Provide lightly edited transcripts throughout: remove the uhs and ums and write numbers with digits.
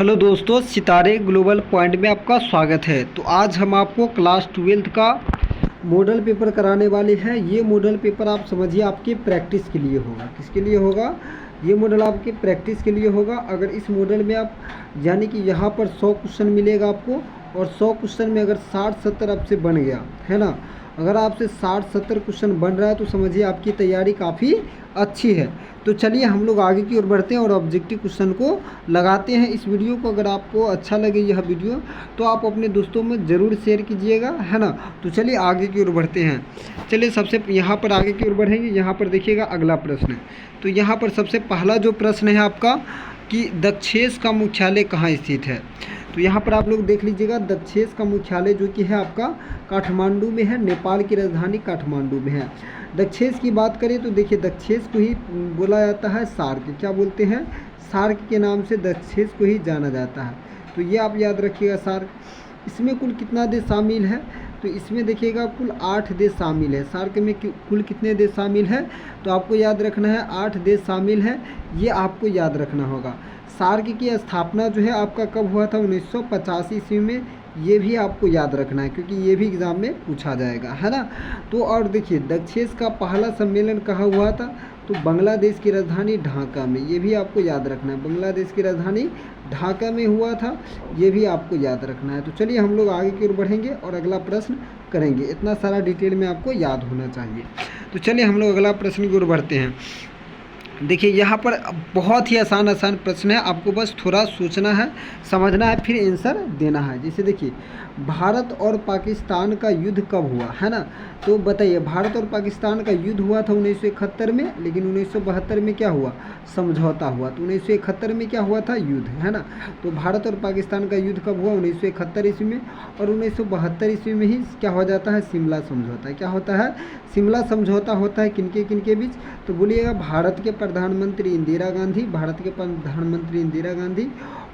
Hello दोस्तों, सितारे global point में आपका स्वागत है। तो आज हम आपको क्लास 12th का मॉडल पेपर कराने वाले हैं। ये मॉडल पेपर आप समझिए आपकी प्रैक्टिस के लिए होगा। किसके लिए होगा? ये मॉडल आपकी प्रैक्टिस के लिए होगा। अगर इस मॉडल में आप यानी कि यहाँ पर 100 क्वेश्चन मिलेगा आपको, और 100 क्वेश्चन में अगर 60-70 आपसे बन गया है ना, अगर आपसे 60-70 क्वेश्चन बन रहा है तो समझिए आपकी तैयारी काफ़ी अच्छी है। तो चलिए हम लोग आगे की ओर बढ़ते हैं और ऑब्जेक्टिव क्वेश्चन को लगाते हैं। इस वीडियो को अगर आपको अच्छा लगे यह वीडियो तो आप अपने दोस्तों में ज़रूर शेयर कीजिएगा, है ना। तो चलिए आगे की ओर बढ़ते हैं। चलिए सबसे यहाँ पर आगे की ओर बढ़ेंगे। यहाँ पर देखिएगा अगला प्रश्न। तो यहाँ पर सबसे पहला जो प्रश्न है आपका कि दक्षेस का मुख्यालय कहाँ स्थित है। तो यहाँ पर आप लोग देख लीजिएगा, दक्षेस का मुख्यालय जो कि है आपका काठमांडू में है। नेपाल की राजधानी काठमांडू में है। दक्षेस की बात करें तो देखिए दक्षेस को ही बोला जाता है सार्क। क्या बोलते हैं? सार्क के नाम से दक्षेस को ही जाना जाता है। तो ये आप याद रखिएगा सार्क। इसमें कुल कितना देश शामिल है? तो इसमें देखिएगा कुल 8 देश शामिल है। सार्क में कुल कितने देश शामिल है? तो आपको याद रखना है 8 देश शामिल है। ये आपको याद रखना होगा। सार्क की स्थापना जो है आपका कब हुआ था? 1985 ईस्वी में। ये भी आपको याद रखना है क्योंकि ये भी एग्ज़ाम में पूछा जाएगा, है ना। तो और देखिए दक्षेस का पहला सम्मेलन कहाँ हुआ था? तो बांग्लादेश की राजधानी ढाका में। ये भी आपको याद रखना है, बांग्लादेश की राजधानी ढाका में हुआ था। ये भी आपको याद रखना है। तो चलिए हम लोग आगे की ओर बढ़ेंगे और अगला प्रश्न करेंगे। इतना सारा डिटेल में आपको याद होना चाहिए। तो चलिए हम लोग अगला प्रश्न की ओर बढ़ते हैं। देखिए यहाँ पर बहुत ही आसान प्रश्न है। आपको बस थोड़ा सोचना है, समझना है, फिर आंसर देना है। जैसे देखिए भारत और पाकिस्तान का युद्ध कब हुआ, है ना। तो बताइए, भारत और पाकिस्तान का युद्ध हुआ था 1971 में, लेकिन 1972 में क्या हुआ? समझौता हुआ। तो 1971 में क्या हुआ था? युद्ध, है ना। तो भारत और पाकिस्तान का युद्ध कब हुआ? 1971 ईस्वी में। और 1972 ईस्वी में ही क्या हो जाता है? शिमला समझौता। क्या होता है? शिमला समझौता होता है। किनके बीच? तो बोलिएगा भारत के प्रधानमंत्री इंदिरा गांधी, भारत के प्रधानमंत्री इंदिरा गांधी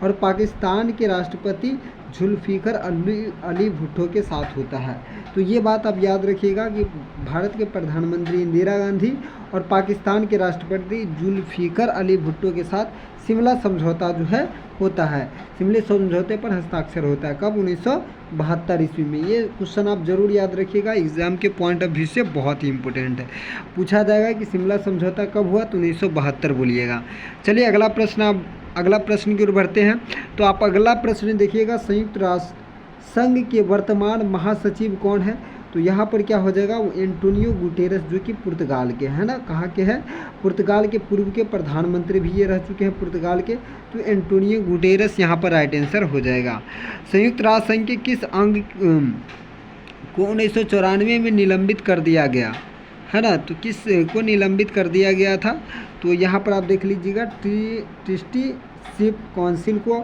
और पाकिस्तान के राष्ट्रपति जुल्फिकर अली भुट्टो के साथ होता है। तो ये बात आप याद रखिएगा कि भारत के प्रधानमंत्री इंदिरा गांधी और पाकिस्तान के राष्ट्रपति जुल्फिकर अली भुट्टो के साथ शिमला समझौता जो है होता है। शिमला समझौते पर हस्ताक्षर होता है। कब? 1972 ईस्वी में। ये क्वेश्चन आप जरूर याद रखिएगा, एग्जाम के पॉइंट ऑफ व्यू से बहुत ही इंपॉर्टेंट है। पूछा जाएगा कि शिमला समझौता कब हुआ? तो 1972 बोलिएगा। चलिए अगला प्रश्न की ओर बढ़ते हैं। तो आप अगला प्रश्न देखिएगा, संयुक्त राष्ट्र संघ के वर्तमान महासचिव कौन है? तो यहाँ पर क्या हो जाएगा? वो एंटोनियो गुटेरस, जो कि पुर्तगाल के, है ना। कहाँ के हैं? पुर्तगाल के। पूर्व के प्रधानमंत्री भी ये रह चुके हैं पुर्तगाल के। तो एंटोनियो गुटेरस यहाँ पर राइट आंसर हो जाएगा। संयुक्त राष्ट्र संघ के किस अंग को 1994 में निलंबित कर दिया गया, है ना। तो किस को निलंबित कर दिया गया था? तो यहाँ पर आप देख लीजिएगा, ट्रस्टीशिप काउंसिल को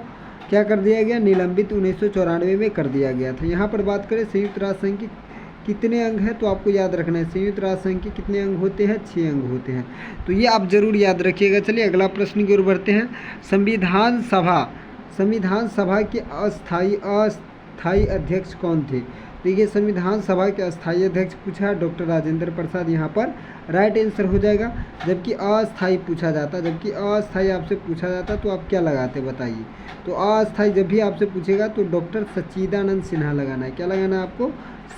क्या कर दिया गया? निलंबित 1994 में कर दिया गया था। यहाँ पर बात करें संयुक्त राष्ट्र संघ की कितने अंग हैं, तो आपको याद रखना है संयुक्त राष्ट्र संघ के कितने अंग होते हैं? 6 अंग होते हैं। तो ये आप जरूर याद रखिएगा। चलिए अगला प्रश्न की ओर बढ़ते हैं। संविधान सभा के अस्थायी अध्यक्ष कौन थे? देखिए संविधान सभा के अस्थायी अध्यक्ष पूछा है डॉक्टर राजेंद्र प्रसाद, यहाँ पर राइट आंसर हो जाएगा। जबकि अस्थायी पूछा जाता, जबकि अस्थायी आपसे पूछा जाता तो आप क्या लगाते बताइए? तो अस्थायी जब भी आपसे पूछेगा तो डॉक्टर सच्चिदानंद सिन्हा लगाना है। क्या लगाना है आपको?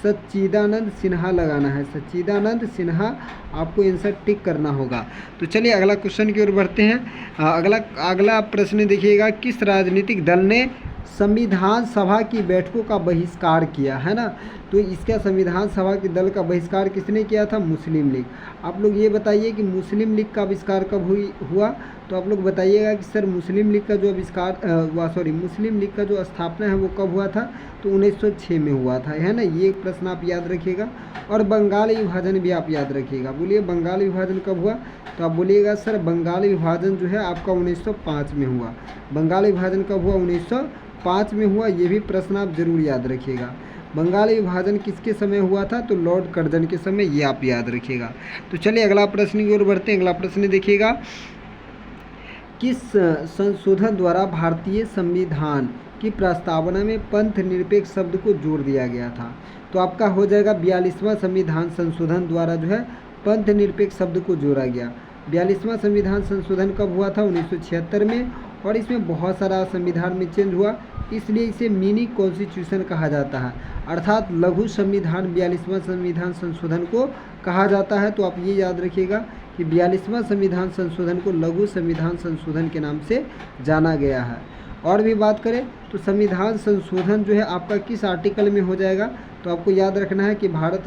सच्चिदानंद सिन्हा लगाना है। सच्चिदानंद सिन्हा आपको आंसर टिक करना होगा। तो चलिए अगला क्वेश्चन की ओर बढ़ते हैं। अगला प्रश्न देखिएगा, किस राजनीतिक दल ने संविधान सभा की बैठकों का बहिष्कार किया, है ना। तो इसका संविधान सभा के दल का बहिष्कार किसने किया था? मुस्लिम लीग। आप लोग ये बताइए कि मुस्लिम लीग का आविष्कार कब हुआ? तो आप लोग बताइएगा कि सर मुस्लिम लीग का जो स्थापना है वो कब हुआ था? तो 1906 में हुआ था, है ना। ये प्रश्न आप याद रखिएगा। और बंगाल विभाजन भी आप याद रखिएगा। बोलिए बंगाल विभाजन कब हुआ? तो आप बोलिएगा सर बंगाल विभाजन जो है आपका 1905 में हुआ। बंगाल विभाजन कब हुआ? 1905 में हुआ। ये भी प्रश्न आप जरूर याद रखिएगा। बंगाल विभाजन किसके समय हुआ था? तो लॉर्ड कर्जन के समय। ये आप याद रखिएगा। तो चलिए अगला प्रश्न की ओर बढ़ते हैं। अगला प्रश्न देखिएगा, किस संशोधन द्वारा भारतीय संविधान की प्रस्तावना में पंथ निरपेक्ष शब्द को जोड़ दिया गया था? तो आपका हो जाएगा 42वां संविधान संशोधन द्वारा जो है पंथ निरपेक्ष शब्द को जोड़ा गया। 42वां संविधान संशोधन कब हुआ था? 1976 में। और इसमें बहुत सारा संविधान में चेंज हुआ, इसलिए इसे मिनी कॉन्स्टिट्यूशन कहा जाता है, अर्थात लघु संविधान 42वां संविधान संशोधन को कहा जाता है। तो आप ये याद रखिएगा कि 42वां संविधान संशोधन को लघु संविधान संशोधन के नाम से जाना गया है। और भी बात करें तो संविधान संशोधन जो है आपका किस आर्टिकल में हो जाएगा, तो आपको याद रखना है कि भारत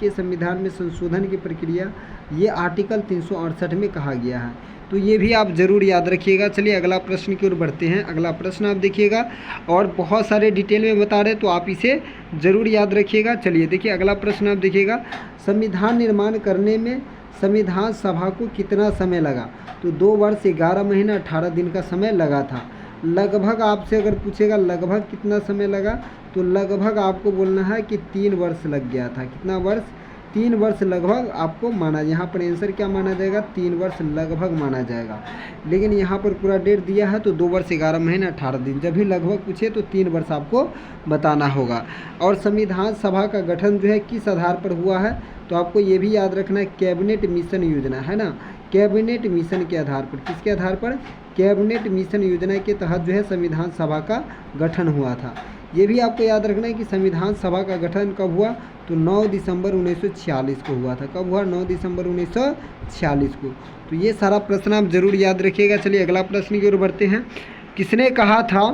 के संविधान में संशोधन की प्रक्रिया ये आर्टिकल 368 में कहा गया है। तो ये भी आप ज़रूर याद रखिएगा। चलिए अगला प्रश्न की ओर बढ़ते हैं। अगला प्रश्न आप देखिएगा और बहुत सारे डिटेल में बता रहे हैं, तो आप इसे ज़रूर याद रखिएगा। चलिए देखिए अगला प्रश्न आप देखिएगा, संविधान निर्माण करने में संविधान सभा को कितना समय लगा, तो 2 वर्ष 11 महीना 18 दिन का समय लगा था। लगभग आपसे अगर पूछेगा लगभग कितना समय लगा, तो लगभग आपको बोलना है कि 3 वर्ष लग गया था। कितना वर्ष? 3 वर्ष लगभग आपको माना, यहाँ पर आंसर क्या माना जाएगा? 3 वर्ष लगभग माना जाएगा। लेकिन यहाँ पर पूरा डेट दिया है तो 2 वर्ष 11 महीने 18 दिन, जब भी लगभग पूछे तो 3 वर्ष आपको बताना होगा। और संविधान सभा का गठन जो है किस आधार पर हुआ है, तो आपको ये भी याद रखना है, कैबिनेट मिशन योजना है ना, कैबिनेट मिशन के आधार पर। किसके आधार पर? कैबिनेट मिशन योजना के तहत जो है संविधान सभा का गठन हुआ था। ये भी आपको याद रखना है कि संविधान सभा का गठन कब हुआ, तो 9 दिसंबर 1946 को हुआ था। कब हुआ? 9 दिसंबर 1946 को। तो ये सारा प्रश्न आप जरूर याद रखिएगा। चलिए अगला प्रश्न की ओर बढ़ते हैं। किसने कहा था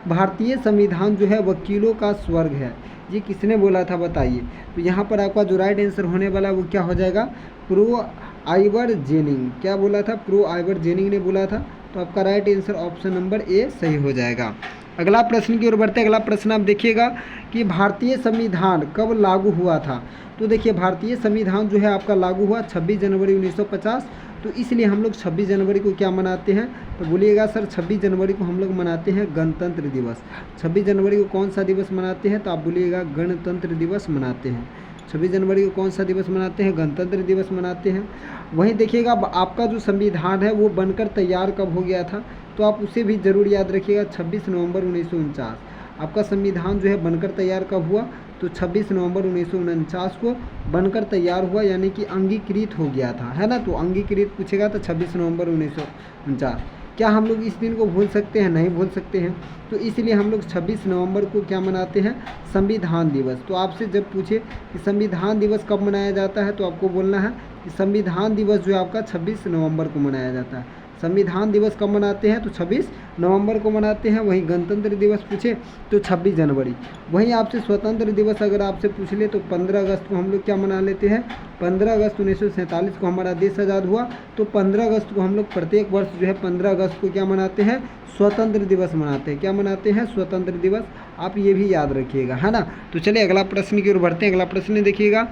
भारतीय संविधान जो है वकीलों का स्वर्ग है? ये किसने बोला था बताइए। तो यहाँ पर आपका जो राइट आंसर होने वाला वो क्या हो जाएगा? Pro Ivoire ginning. क्या बोला था? प्रो आइवर जेनिंग ने बोला था। तो आपका right answer option number A सही हो जाएगा। अगला प्रश्न की ओर बढ़ते हैं। अगला प्रश्न आप देखिएगा कि भारतीय संविधान कब लागू हुआ था। तो देखिए भारतीय संविधान जो है आपका लागू हुआ 26 जनवरी 1950। तो इसलिए हम लोग 26 जनवरी को क्या मनाते हैं, तो बोलिएगा सर 26 जनवरी को हम लोग मनाते हैं गणतंत्र दिवस। 26 जनवरी को कौन सा दिवस मनाते हैं, तो आप बोलिएगा गणतंत्र दिवस मनाते हैं। 26 जनवरी को कौन सा दिवस मनाते हैं? गणतंत्र दिवस मनाते हैं। वहीं देखिएगा आपका जो संविधान है वो बनकर तैयार कब हो गया था, तो आप उसे भी ज़रूर याद रखिएगा, 26 नवंबर 1949। आपका संविधान जो है बनकर तैयार कब हुआ, तो 26 नवंबर 1949 को बनकर तैयार हुआ, यानी कि अंगीकृत हो गया था, है ना। तो अंगीकृत पूछेगा तो 26 नवंबर 1949। क्या हम लोग इस दिन को भूल सकते हैं? नहीं भूल सकते हैं। तो इसलिए हम लोग 26 नवंबर को क्या मनाते हैं? संविधान दिवस। तो आपसे जब पूछे कि संविधान दिवस कब मनाया जाता है, तो आपको बोलना है कि संविधान दिवस जो है आपका 26 नवंबर को मनाया जाता है। संविधान दिवस कब मनाते हैं, तो 26 नवंबर को मनाते हैं। वहीं गणतंत्र दिवस पूछे तो 26 जनवरी। वहीं आपसे स्वतंत्र दिवस अगर आपसे पूछ ले तो 15 अगस्त को हम लोग क्या मना लेते हैं? 15 अगस्त 1947 को हमारा देश आज़ाद हुआ। तो 15 अगस्त को हम लोग प्रत्येक वर्ष जो है 15 अगस्त को क्या मनाते हैं? स्वतंत्र दिवस मनाते हैं। क्या मनाते हैं? स्वतंत्र दिवस। आप ये भी याद रखिएगा, है ना। तो चलिए अगला प्रश्न की ओर बढ़ते हैं। अगला प्रश्न देखिएगा।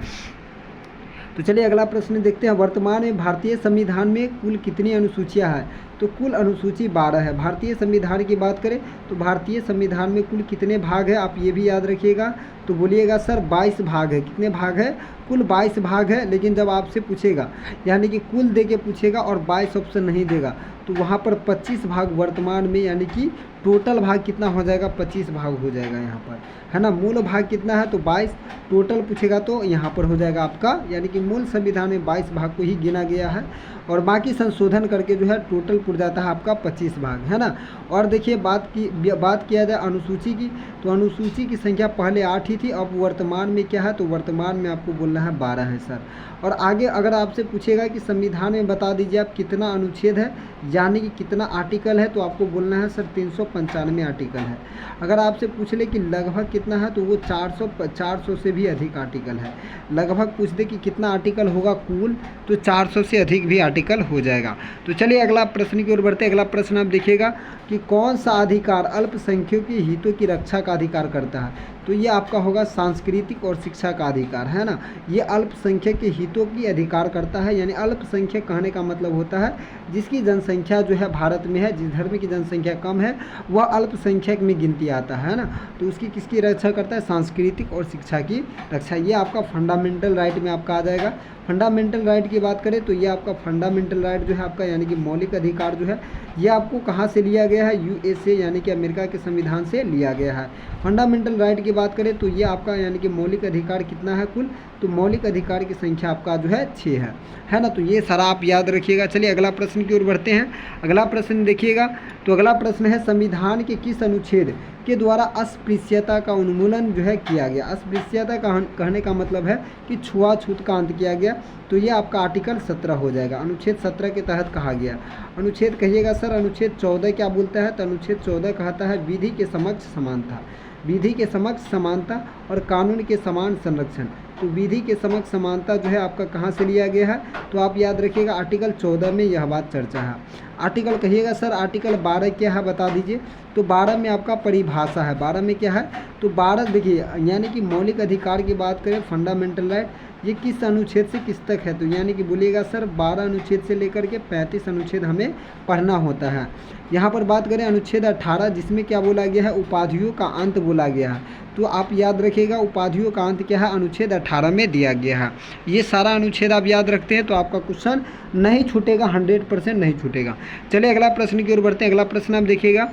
तो चलिए अगला प्रश्न देखते हैं। वर्तमान में भारतीय संविधान में कुल कितनी अनुसूचियां हैं, तो कुल अनुसूची 12 है। भारतीय संविधान की बात करें तो भारतीय संविधान में कुल कितने भाग है, आप ये भी याद रखिएगा। तो बोलिएगा सर 22 भाग है। कितने भाग है? कुल 22 भाग है। लेकिन जब आपसे पूछेगा यानी कि कुल दे के पूछेगा और 22 ऑप्शन नहीं देगा, तो वहाँ पर 25 भाग वर्तमान में, यानी कि टोटल भाग कितना हो जाएगा? 25 भाग हो जाएगा यहाँ पर, है ना। मूल भाग कितना है, तो 22। टोटल पूछेगा तो यहाँ पर हो जाएगा आपका, यानी कि मूल संविधान में 22 भाग को ही गिना गया है और बाकी संशोधन करके जो है टोटल पुर जाता है आपका 25 भाग, है ना। और देखिए बात किया जाए अनुसूची की, तो अनुसूची की संख्या पहले 8 ही थी, अब वर्तमान में क्या है, तो वर्तमान में आपको बोलना है 12 है सर। और आगे अगर आपसे पूछेगा कि संविधान में बता दीजिए आप कितना अनुच्छेद है, यानी कि कितना आर्टिकल है, तो आपको बोलना है सर 395 आर्टिकल है। अगर आपसे पूछ ले कि लगभग कितना है, तो वो 400 से भी अधिक आर्टिकल है। लगभग पूछ दे कि कितना आर्टिकल होगा कुल, तो 400 से अधिक भी आर्टिकल हो जाएगा। तो चलिए अगला प्रश्न की ओर बढ़ते हैं। अगला प्रश्न आप देखिएगा कि कौन सा अधिकार अल्पसंख्यकों के हितों की रक्षा का अधिकार करता है, तो ये आपका होगा सांस्कृतिक और शिक्षा का अधिकार, है ना। ये अल्पसंख्यक के हितों की अधिकार करता है, यानी अल्पसंख्यक कहने का मतलब होता है जिसकी जनसंख्या जो है भारत में है, जिस धर्म की जनसंख्या कम है वह अल्पसंख्यक में गिनती आता है ना। तो उसकी किसकी रक्षा करता है? सांस्कृतिक और शिक्षा की रक्षा। ये आपका फंडामेंटल राइट में आपका आ जाएगा। फंडामेंटल राइट की बात करें तो ये आपका फंडामेंटल राइट जो है आपका, यानी कि मौलिक अधिकार जो है, ये आपको कहाँ से लिया गया है? यूएसए यानी कि अमेरिका के संविधान से लिया गया है। फंडामेंटल राइट की बात करें तो ये आपका, यानी कि मौलिक अधिकार कितना है कुल, तो मौलिक अधिकार की संख्या आपका जो है 6 है ना। तो ये सारा आप याद रखिएगा। चलिए अगला प्रश्न की ओर बढ़ते हैं। अगला प्रश्न देखिएगा तो अगला प्रश्न है संविधान के किस अनुच्छेद के द्वारा अस्पृश्यता का उन्मूलन जो है किया गया। अस्पृश्यता का कहने का मतलब है कि छुआछूत का अंत किया गया। तो ये आपका आर्टिकल 17 हो जाएगा, अनुच्छेद 17 के तहत कहा गया। अनुच्छेद कहिएगा सर, अनुच्छेद 14 क्या बोलता है, तो अनुच्छेद 14 कहता है विधि के समक्ष समानता, विधि के समक्ष समानता और कानून के समान संरक्षण। तो विधि के समक्ष समानता जो है आपका कहाँ से लिया गया है, तो आप याद रखिएगा आर्टिकल 14 में यह बात चर्चा है। आर्टिकल कहिएगा सर, आर्टिकल 12 क्या है बता दीजिए। तो 12 में आपका परिभाषा है, 12 में क्या है, तो 12 देखिए यानी कि मौलिक अधिकार की बात करें, फंडामेंटल राइट, ये किस अनुच्छेद से किस तक है, तो यानी कि बोलिएगा सर 12 अनुच्छेद से लेकर के 35 अनुच्छेद हमें पढ़ना होता है। यहाँ पर बात करें अनुच्छेद 18, जिसमें क्या बोला गया है, उपाधियों का अंत बोला गया है। तो आप याद रखिएगा उपाधियों का अंत क्या है, अनुच्छेद 18 में दिया गया है। ये सारा अनुच्छेद आप याद रखते हैं तो आपका क्वेश्चन नहीं छूटेगा, 100% नहीं छूटेगा। चलिए अगला प्रश्न की ओर बढ़ते हैं। अगला प्रश्न आप देखिएगा,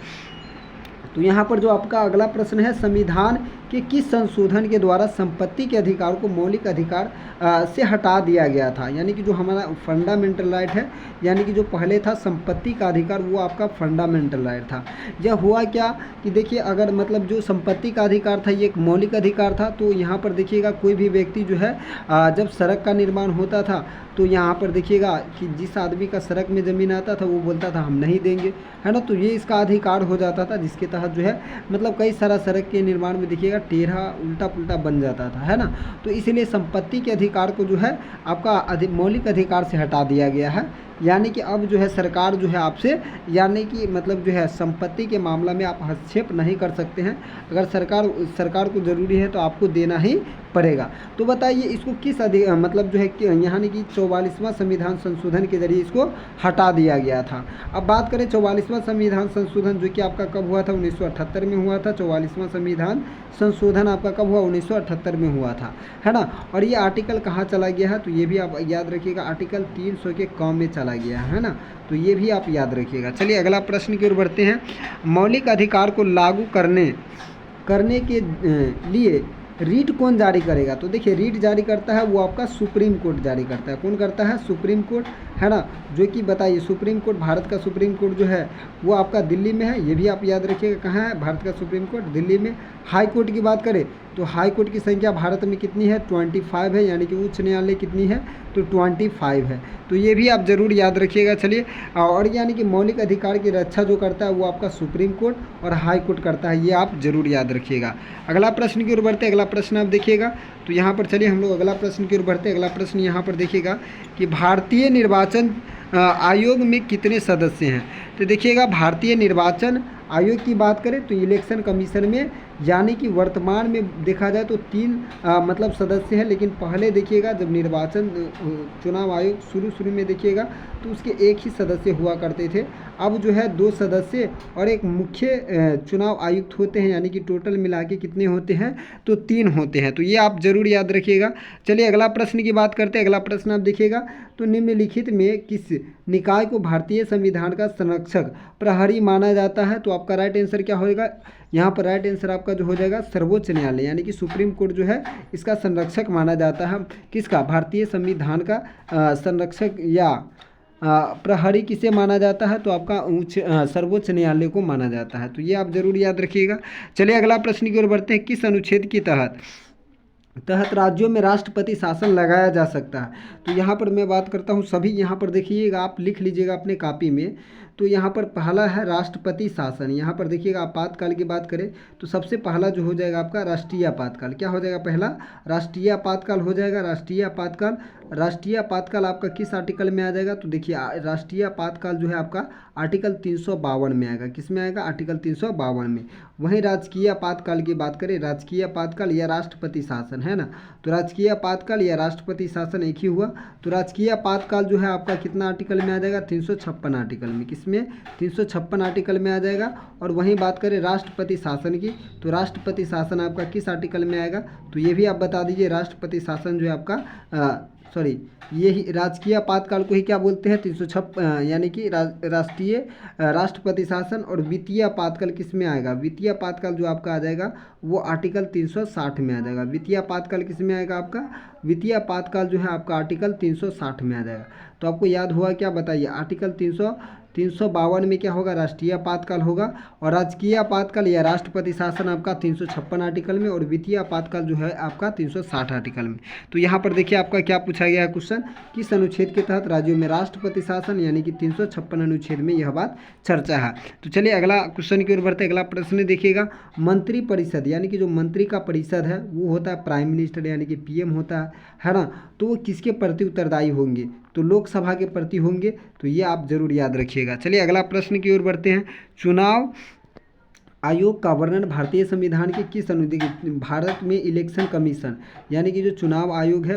तो यहाँ पर जो आपका अगला प्रश्न है, संविधान के किस संशोधन के द्वारा संपत्ति के अधिकार को मौलिक अधिकार से हटा दिया गया था। यानी कि जो हमारा फंडामेंटल राइट है, यानी कि जो पहले था संपत्ति का अधिकार, वो आपका फंडामेंटल राइट था। यह हुआ क्या कि देखिए, अगर मतलब जो संपत्ति का अधिकार था ये एक मौलिक अधिकार था। तो यहाँ पर देखिएगा कोई भी व्यक्ति जो है जब सड़क का निर्माण होता था तो यहाँ पर देखिएगा कि जिस आदमी का सड़क में ज़मीन आता था वो बोलता था हम नहीं देंगे, है ना। तो ये इसका अधिकार हो जाता था, जिसके तहत जो है मतलब कई सारा सड़क के निर्माण में देखिएगा टेढ़ा उल्टा पुल्टा बन जाता था, है ना। तो इसीलिए संपत्ति के अधिकार को जो है आपका मौलिक अधिकार से हटा दिया गया है। यानी कि अब जो है सरकार जो है आपसे, यानी कि मतलब जो है संपत्ति के मामला में आप हस्तक्षेप नहीं कर सकते हैं। अगर सरकार को ज़रूरी है तो आपको देना ही पड़ेगा। तो बताइए इसको किस मतलब जो है यानी कि 44वां संविधान संशोधन के जरिए इसको हटा दिया गया था। अब बात करें 44वां संविधान संशोधन जो कि आपका कब हुआ था, 1978 में हुआ था। 44वां संविधान संशोधन आपका कब हुआ, 1978 में हुआ था, है ना। और ये आर्टिकल कहाँ चला गया है, तो ये भी आप याद रखिएगा आर्टिकल 300 के कॉम में चला गया है ना। तो ये भी आप याद रखिएगा। चलिए अगला प्रश्न की ओर बढ़ते हैं। मौलिक अधिकार को लागू करने के लिए रीट कौन जारी करेगा, तो देखिए रीट जारी करता है वो आपका सुप्रीम कोर्ट जारी करता है। कौन करता है, सुप्रीम कोर्ट, है ना। जो कि बताइए सुप्रीम कोर्ट, भारत का सुप्रीम कोर्ट जो है वो आपका दिल्ली में है। ये भी आप याद रखिएगा कहाँ है, भारत का सुप्रीम कोर्ट दिल्ली में। हाई कोर्ट की बात करें तो हाई कोर्ट की संख्या भारत में कितनी है, 25 है। यानी कि उच्च न्यायालय कितनी है, तो 25 है। तो ये भी आप ज़रूर याद रखिएगा। चलिए, और यानी कि मौलिक अधिकार की रक्षा जो करता है वो आपका सुप्रीम कोर्ट और हाई कोर्ट करता है, ये आप ज़रूर याद रखिएगा। अगला प्रश्न की ओर बढ़ते हैं। अगला प्रश्न आप देखिएगा, तो यहाँ पर चलिए हम लोग अगला प्रश्न की ओर बढ़ते हैं। अगला प्रश्न यहाँ पर देखिएगा कि भारतीय निर्वाचन आयोग में कितने सदस्य हैं। तो देखिएगा भारतीय निर्वाचन आयोग की बात करें तो इलेक्शन कमीशन में यानी कि वर्तमान में देखा जाए तो 3 मतलब सदस्य हैं। लेकिन पहले देखिएगा जब निर्वाचन चुनाव आयोग शुरू में देखिएगा तो उसके एक ही सदस्य हुआ करते थे। अब जो है 2 सदस्य और एक मुख्य चुनाव आयुक्त होते हैं। यानी कि टोटल मिला के कितने होते हैं, तो 3 होते हैं। तो ये आप ज़रूर याद रखिएगा। चलिए अगला प्रश्न की बात करते हैं। अगला प्रश्न आप देखिएगा, तो निम्नलिखित में किस निकाय को भारतीय संविधान का संरक्षक प्रहरी माना जाता है। तो आपका राइट आंसर क्या होगा, यहाँ पर राइट आंसर आपका जो हो जाएगा सर्वोच्च न्यायालय। यानी कि सुप्रीम कोर्ट जो है इसका संरक्षक माना जाता है। किसका, भारतीय संविधान का संरक्षक या प्रहरी किसे माना जाता है, तो आपका सर्वोच्च न्यायालय को माना जाता है। तो ये आप जरूर याद रखिएगा। चलिए अगला प्रश्न की ओर बढ़ते हैं। किस अनुच्छेद के तहत राज्यों में राष्ट्रपति शासन लगाया जा सकता है। तो यहाँ पर मैं बात करता हूँ सभी, यहाँ पर देखिएगा आप लिख लीजिएगा अपने कॉपी में। तो यहाँ पर पहला है राष्ट्रपति शासन। यहाँ पर देखिएगा आपातकाल की बात करें तो सबसे पहला जो हो जाएगा आपका राष्ट्रीय आपातकाल। क्या हो जाएगा, पहला राष्ट्रीय आपातकाल हो जाएगा। राष्ट्रीय आपातकाल आपका किस आर्टिकल में आ जाएगा, तो देखिए राष्ट्रीय आपातकाल जो है आपका आर्टिकल 352 में आएगा। किस में आएगा, आर्टिकल 352 में। वहीं राजकीय आपातकाल की बात करें, राजकीय आपातकाल या राष्ट्रपति शासन, है ना। तो राजकीय आपातकाल या राष्ट्रपति शासन एक ही हुआ। तो राजकीय आपातकाल जो है आपका कितना आर्टिकल में आ जाएगा, 356 आर्टिकल में। किसमें, 356 आर्टिकल में आ जाएगा। और वहीं बात करें राष्ट्रपति शासन की, तो राष्ट्रपति शासन आपका किस आर्टिकल में आएगा, तो ये भी आप बता दीजिए। राष्ट्रपति शासन जो है आपका यही राजकीय आपातकाल को ही क्या बोलते हैं, 356 यानी कि राष्ट्रपति शासन। और वित्तीय आपातकाल किस में आएगा, वित्तीय आपातकाल जो आपका आ जाएगा वो आर्टिकल 360 में आ जाएगा। वित्तीय आपातकाल किस में आएगा आपका, वित्तीय आपातकाल जो है आपका आर्टिकल 360 में आ जाएगा। तो आपको याद हुआ क्या, बताइए आर्टिकल 352 में क्या होगा, राष्ट्रीय आपातकाल होगा। और राजकीय आपातकाल या राष्ट्रपति शासन आपका 356 आर्टिकल में, और वित्तीय आपातकाल जो है आपका 360 आर्टिकल में। तो यहाँ पर देखिए आपका क्या पूछा गया है क्वेश्चन, किस अनुच्छेद के तहत राज्यों में राष्ट्रपति शासन यानी कि 356 अनुच्छेद में यह बात चर्चा है। तो चलिए अगला क्वेश्चन की ओर बढ़ते। अगला प्रश्न देखिएगा, मंत्रिपरिषद यानी कि जो मंत्री का परिषद है वो होता है प्राइम मिनिस्टर यानी कि पीएम होता है ना। तो वो किसके प्रति उत्तरदायी होंगे, तो लोकसभा के प्रति होंगे। तो ये आप जरूर याद रखिएगा। चलिए अगला प्रश्न की ओर बढ़ते हैं, चुनाव आयोग का वर्णन भारतीय संविधान के किस अनुच्छेद, भारत में इलेक्शन कमीशन यानी कि जो चुनाव आयोग है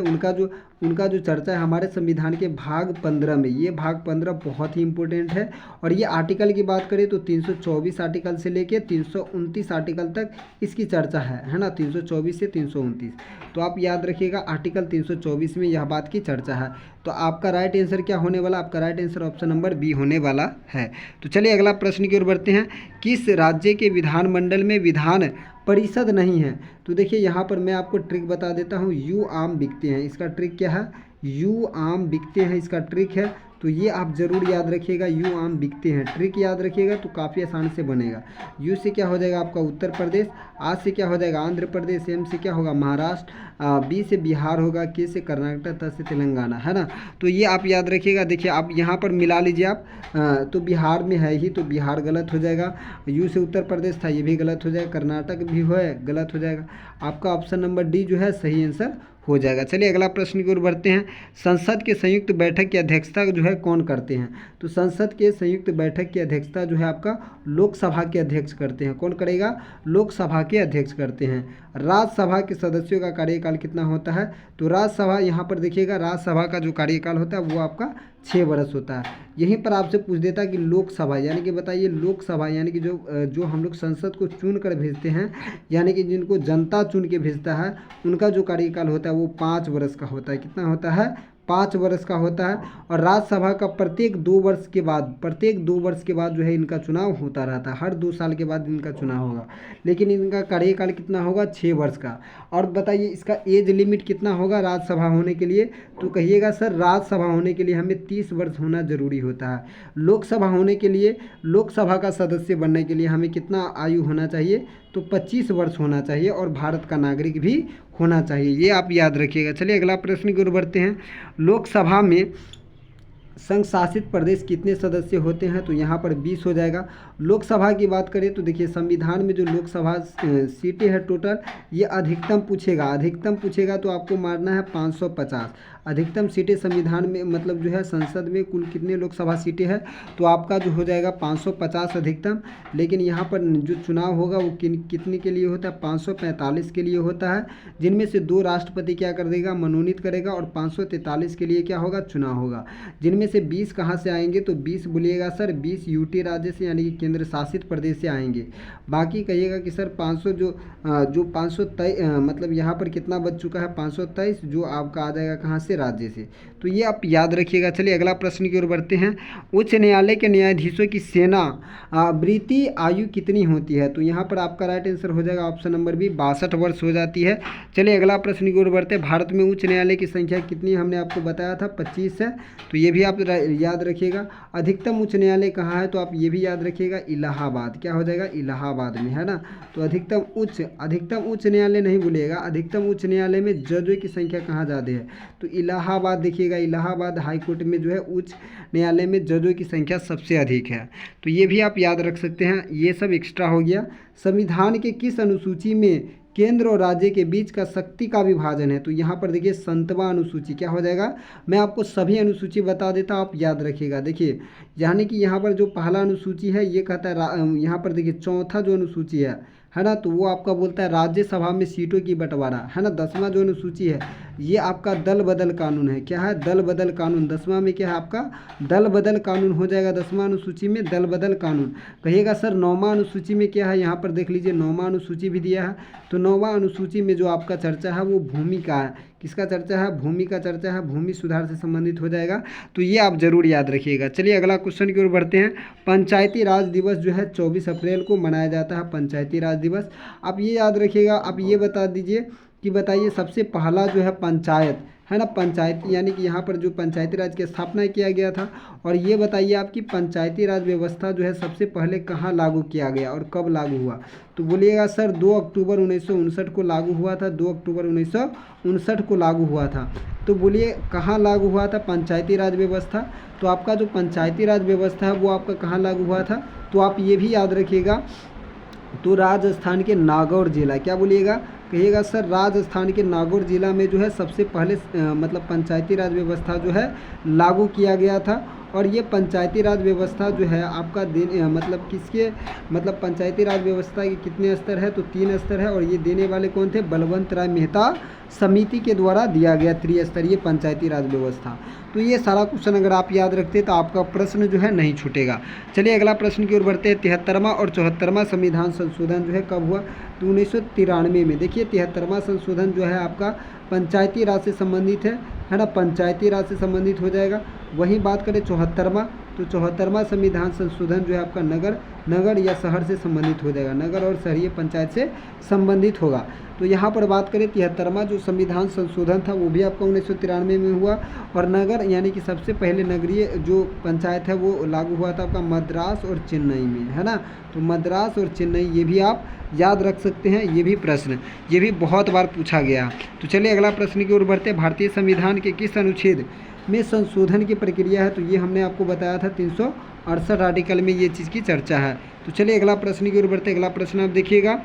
उनका जो चर्चा है हमारे संविधान के भाग 15 में। ये भाग 15 बहुत ही इंपॉर्टेंट है। और ये आर्टिकल की बात करें तो 324 आर्टिकल से लेके 329 आर्टिकल तक इसकी चर्चा है ना, 324 से 329। तो आप याद रखिएगा आर्टिकल 324 में यह बात की चर्चा है। तो आपका राइट आंसर क्या होने वाला, आपका right answer option number B होने वाला है। तो चलिए अगला प्रश्न की ओर बढ़ते हैं, किस राज्य के विधानमंडल में विधान परिषद नहीं है। तो देखिए यहाँ पर मैं आपको ट्रिक बता देता हूँ, यू आम बिकते हैं, इसका ट्रिक क्या है, यू आम बिकते हैं इसका ट्रिक है। तो ये आप ज़रूर याद रखिएगा, यू आम बिकते हैं, ट्रिक याद रखिएगा तो काफ़ी आसान से बनेगा। यू से क्या हो जाएगा आपका उत्तर प्रदेश, आ से क्या हो जाएगा आंध्र प्रदेश, एम से क्या होगा महाराष्ट्र, बी से बिहार होगा, के से कर्नाटक, त से तेलंगाना, है ना। तो ये आप याद रखिएगा। देखिए आप यहाँ पर मिला लीजिए आप, तो बिहार में है ही तो बिहार गलत हो जाएगा, यू से उत्तर प्रदेश था ये भी गलत हो जाएगा, कर्नाटक भी है गलत हो जाएगा। आपका ऑप्शन नंबर डी जो है सही आंसर हो जाएगा। चलिए अगला प्रश्न की ओर बढ़ते हैं, संसद के संयुक्त बैठक की अध्यक्षता जो है कौन करते हैं। तो संसद के संयुक्त बैठक की अध्यक्षता जो है आपका लोकसभा के अध्यक्ष करते हैं। कौन करेगा, लोकसभा के अध्यक्ष करते हैं। राज्यसभा के सदस्यों का कार्यकाल कितना होता है, तो राज्यसभा यहाँ पर देखिएगा राज्यसभा का जो कार्यकाल होता है वो आपका 6 वर्ष होता है। यहीं पर आपसे पूछ देता है कि लोकसभा यानी कि बताइए, लोकसभा यानी कि जो हम लोग संसद को चुन कर भेजते हैं यानी कि जिनको जनता चुन के भेजता है उनका जो कार्यकाल होता है वो 5 वर्ष का होता है। कितना होता है, 5 वर्ष का होता है। और राज्यसभा का प्रत्येक 2 वर्ष के बाद जो है इनका चुनाव होता रहता है, हर 2 साल के बाद इनका चुनाव होगा। लेकिन इनका कार्यकाल कितना होगा, 6 वर्ष का। और बताइए इसका एज लिमिट कितना होगा राज्यसभा होने के लिए, तो कहिएगा सर राज्यसभा होने के लिए हमें 30 वर्ष होना जरूरी होता है। लोकसभा होने के लिए, लोकसभा का सदस्य बनने के लिए हमें कितना आयु होना चाहिए, तो 25 वर्ष होना चाहिए, और भारत का नागरिक भी होना चाहिए। ये आप याद रखिएगा। चलिए अगला प्रश्न की ओर बढ़ते हैं, लोकसभा में संघ शासित प्रदेश कितने सदस्य होते हैं, तो यहाँ पर 20 हो जाएगा। लोकसभा की बात करें तो देखिए संविधान में जो लोकसभा सीटें हैं टोटल, ये अधिकतम पूछेगा तो आपको मारना है 550। अधिकतम सीटें संविधान में मतलब जो है संसद में कुल कितने लोकसभा सीटें हैं, तो आपका जो हो जाएगा 550 अधिकतम। लेकिन यहाँ पर जो चुनाव होगा वो कितने के लिए होता है, 545 के लिए होता है, जिनमें से 2 राष्ट्रपति क्या कर देगा, मनोनीत करेगा, और 543 के लिए क्या होगा, चुनाव होगा। जिनमें से 20 कहाँ से आएंगे, तो 20 बोलिएगा सर 20 यूटी राज्य से यानी कि केंद्र शासित प्रदेश से आएंगे। बाकी कहिएगा कि सर 500 जो 523 मतलब यहाँ पर कितना बच चुका है, 523 जो आपका आ जाएगा कहाँ से, राज्य से। तो ये आप याद रखिएगा। चलिए अगला प्रश्न की ओर बढ़ते हैं, उच्च न्यायालय के न्यायाधीशों की सेवानिवृत्ति आयु कितनी होती है, तो यहाँ पर आपका राइट आंसर हो जाएगा ऑप्शन नंबर बी 62 वर्ष हो जाती है। चलिए अगला प्रश्न की ओर बढ़ते हैं, भारत में उच्च न्यायालय की संख्या कितनी, हमने आपको बताया था 25 है, तो ये भी आप याद रखिएगा। अधिकतम उच्च न्यायालय कहाँ है, तो आप ये भी याद रखिएगा इलाहाबाद, क्या हो जाएगा, इलाहाबाद में, है ना। तो अधिकतम उच्च न्यायालय नहीं भूलिएगा, अधिकतम उच्च न्यायालय में जजों की संख्या कहाँ ज़्यादा है, तो इलाहाबाद देखिएगा, इलाहाबाद हाई कोर्ट में जो है उच्च न्यायालय में जजों की संख्या सबसे अधिक है। तो ये भी आप याद रख सकते हैं। ये सब एक्स्ट्रा हो गया। संविधान के किस अनुसूची में केंद्र और राज्य के बीच का शक्ति का विभाजन है, तो यहाँ पर देखिए 7वां अनुसूची, क्या हो जाएगा, मैं आपको सभी अनुसूची बता देता हूँ, आप याद रखिएगा। देखिए यानी कि यहाँ पर जो पहला अनुसूची है ये कहता है, यहाँ पर देखिए चौथा जो अनुसूची है ना, तो वो आपका बोलता है राज्यसभा में सीटों की बंटवारा, है ना। 10वां जो अनुसूची है ये आपका दल बदल कानून है, क्या है, दल बदल कानून। 10वां में क्या है आपका, दल बदल कानून हो जाएगा, 10वां अनुसूची में दल बदल कानून। कहिएगा सर 9वां अनुसूची में क्या है, यहाँ पर देख लीजिए 9वां अनुसूची भी दिया है। तो 9वां अनुसूची में जो आपका चर्चा है वो भूमि का है, किसका चर्चा है, भूमि का चर्चा है, भूमि सुधार से संबंधित हो जाएगा। तो ये आप जरूर याद रखिएगा। चलिए अगला क्वेश्चन की ओर बढ़ते हैं, पंचायती राज दिवस जो है 24 अप्रैल को मनाया जाता है, पंचायती राज दिवस। आप ये याद रखिएगा। आप ये बता दीजिए कि बताइए सबसे पहला जो है पंचायत है ना, पंचायती यानी कि यहाँ पर जो पंचायती राज की स्थापना किया गया था। और ये बताइए आपकी पंचायती राज व्यवस्था जो है सबसे पहले कहाँ लागू किया गया और कब लागू हुआ? तो बोलिएगा सर 2 अक्टूबर 1959 को लागू हुआ था, 2 अक्टूबर 1959 को लागू हुआ था। तो बोलिए कहाँ लागू हुआ था पंचायती राज व्यवस्था? तो आपका जो पंचायती राज व्यवस्था है वो आपका कहाँ लागू हुआ था? तो आप ये भी याद रखिएगा, तो राजस्थान के नागौर जिला, क्या बोलिएगा, कहिएगा सर राजस्थान के नागौर जिला में जो है सबसे पहले मतलब पंचायती राज व्यवस्था जो है लागू किया गया था। और ये पंचायती राज व्यवस्था जो है आपका मतलब किसके, मतलब पंचायती राज व्यवस्था के कितने स्तर है? तो 3 स्तर है। और ये देने वाले कौन थे? बलवंत राय मेहता समिति के द्वारा दिया गया त्रिस्तरीय पंचायती राज व्यवस्था। तो ये सारा क्वेश्चन अगर आप याद रखते तो आपका प्रश्न जो है नहीं छूटेगा। चलिए अगला प्रश्न की ओर बढ़ते हैं। 73वां और 74वां संविधान संशोधन जो है कब हुआ? तो 1993 में। देखिए 73वां संशोधन जो है आपका पंचायती राज से संबंधित है ना, पंचायती राज से संबंधित हो जाएगा। वहीं बात करें 74वां, तो 74वां संविधान संशोधन जो है आपका नगर या शहर से संबंधित हो जाएगा, नगर और शहरीय पंचायत से संबंधित होगा। तो यहाँ पर बात करें 73वां जो संविधान संशोधन था वो भी आपका 1993 में हुआ। और नगर यानी कि सबसे पहले नगरीय जो पंचायत है वो लागू हुआ था आपका मद्रास और चेन्नई में, है ना। तो मद्रास और चेन्नई ये भी आप याद रख सकते हैं, ये भी प्रश्न ये भी बहुत बार पूछा गया। तो चलिए अगला प्रश्न की ओर बढ़ते हैं। भारतीय संविधान के किस अनुच्छेद में संशोधन की प्रक्रिया है? तो ये हमने आपको बताया था 368 आर्टिकल में ये चीज़ की चर्चा है। तो चलिए अगला प्रश्न की ओर बढ़ते हैं। अगला प्रश्न आप देखिएगा,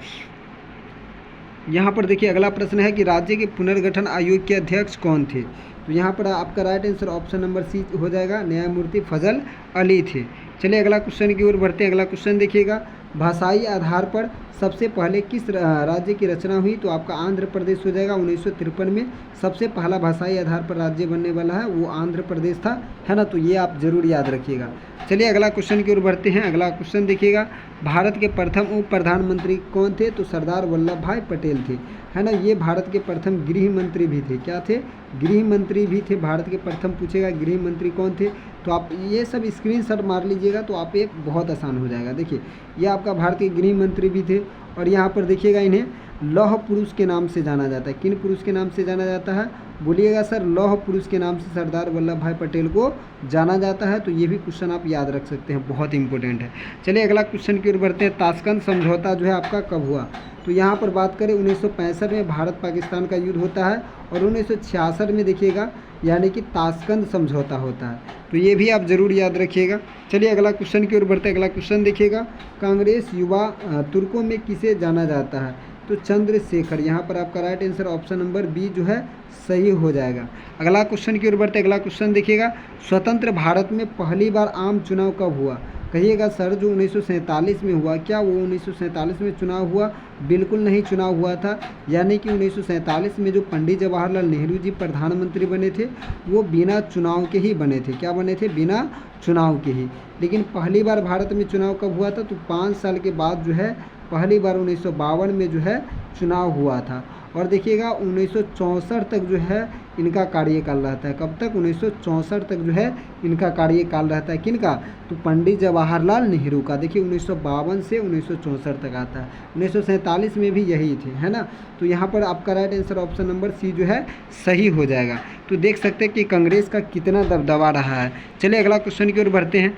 यहाँ पर देखिए अगला प्रश्न है कि राज्य के पुनर्गठन आयोग के अध्यक्ष कौन थे? तो यहाँ पर आपका right answer option number C हो जाएगा, न्यायमूर्ति फजल अली थे। चलिए अगला क्वेश्चन की ओर बढ़ते हैं। अगला क्वेश्चन देखिएगा, भाषाई आधार पर सबसे पहले किस राज्य की रचना हुई? तो आपका आंध्र प्रदेश हो जाएगा। 1953 में सबसे पहला भाषाई आधार पर राज्य बनने वाला है वो आंध्र प्रदेश था, है ना। तो ये आप जरूर याद रखिएगा। चलिए अगला क्वेश्चन की ओर बढ़ते हैं। अगला क्वेश्चन देखिएगा, भारत के प्रथम उप प्रधानमंत्री कौन थे? तो सरदार वल्लभ भाई पटेल थे, है ना। ये भारत के प्रथम गृह मंत्री भी थे, क्या थे? गृह मंत्री भी थे भारत के प्रथम। पूछेगा गृह मंत्री कौन थे? तो आप ये सब स्क्रीनशॉट मार लीजिएगा तो आप एक बहुत आसान हो जाएगा। देखिए ये आपका भारत के गृह मंत्री भी थे। और यहाँ पर देखिएगा इन्हें लौह पुरुष के नाम से जाना जाता है। किन पुरुष के नाम से जाना जाता है? बोलिएगा सर लौह पुरुष के नाम से सरदार वल्लभ भाई पटेल को जाना जाता है। तो ये भी क्वेश्चन आप याद रख सकते हैं, बहुत इंपॉर्टेंट है। चलिए अगला क्वेश्चन की ओर बढ़ते हैं। ताशकंद समझौता जो है आपका कब हुआ? तो यहाँ पर बात करें 1965 में भारत पाकिस्तान का युद्ध होता है। और 1966 में देखिएगा यानी कि ताशकंद समझौता होता है। तो ये भी आप जरूर याद रखिएगा। चलिए अगला क्वेश्चन की ओर बढ़ते हैं। अगला क्वेश्चन देखिएगा, कांग्रेस युवा तुर्कों में किसे जाना जाता है? तो चंद्रशेखर। यहाँ पर आपका right answer option number B जो है सही हो जाएगा। अगला क्वेश्चन की ओर बढ़ते हैं। अगला क्वेश्चन देखिएगा, स्वतंत्र भारत में पहली बार आम चुनाव कब हुआ? कहिएगा सर जो 1947 में हुआ। क्या वो 1947 में चुनाव हुआ? बिल्कुल नहीं चुनाव हुआ था। यानी कि 1947 में जो पंडित जवाहरलाल नेहरू जी प्रधानमंत्री बने थे वो बिना चुनाव के ही बने थे। क्या बने थे? बिना चुनाव के ही। लेकिन पहली बार भारत में चुनाव कब हुआ था? तो 5 साल के बाद जो है पहली बार 1952 में जो है चुनाव हुआ था। और देखिएगा 1964 तक जो है इनका कार्यकाल रहता है। कब तक? 1964 तक जो है इनका कार्यकाल रहता है। किनका? तो पंडित जवाहरलाल नेहरू का। देखिए 1952 से 1964 तक आता है। 1947 में भी यही थे, है ना। तो यहाँ पर आपका right answer option number C जो है सही हो जाएगा। तो देख सकते हैं कि कांग्रेस का कितना दबदबा रहा है। चलिए अगला क्वेश्चन की ओर बढ़ते हैं।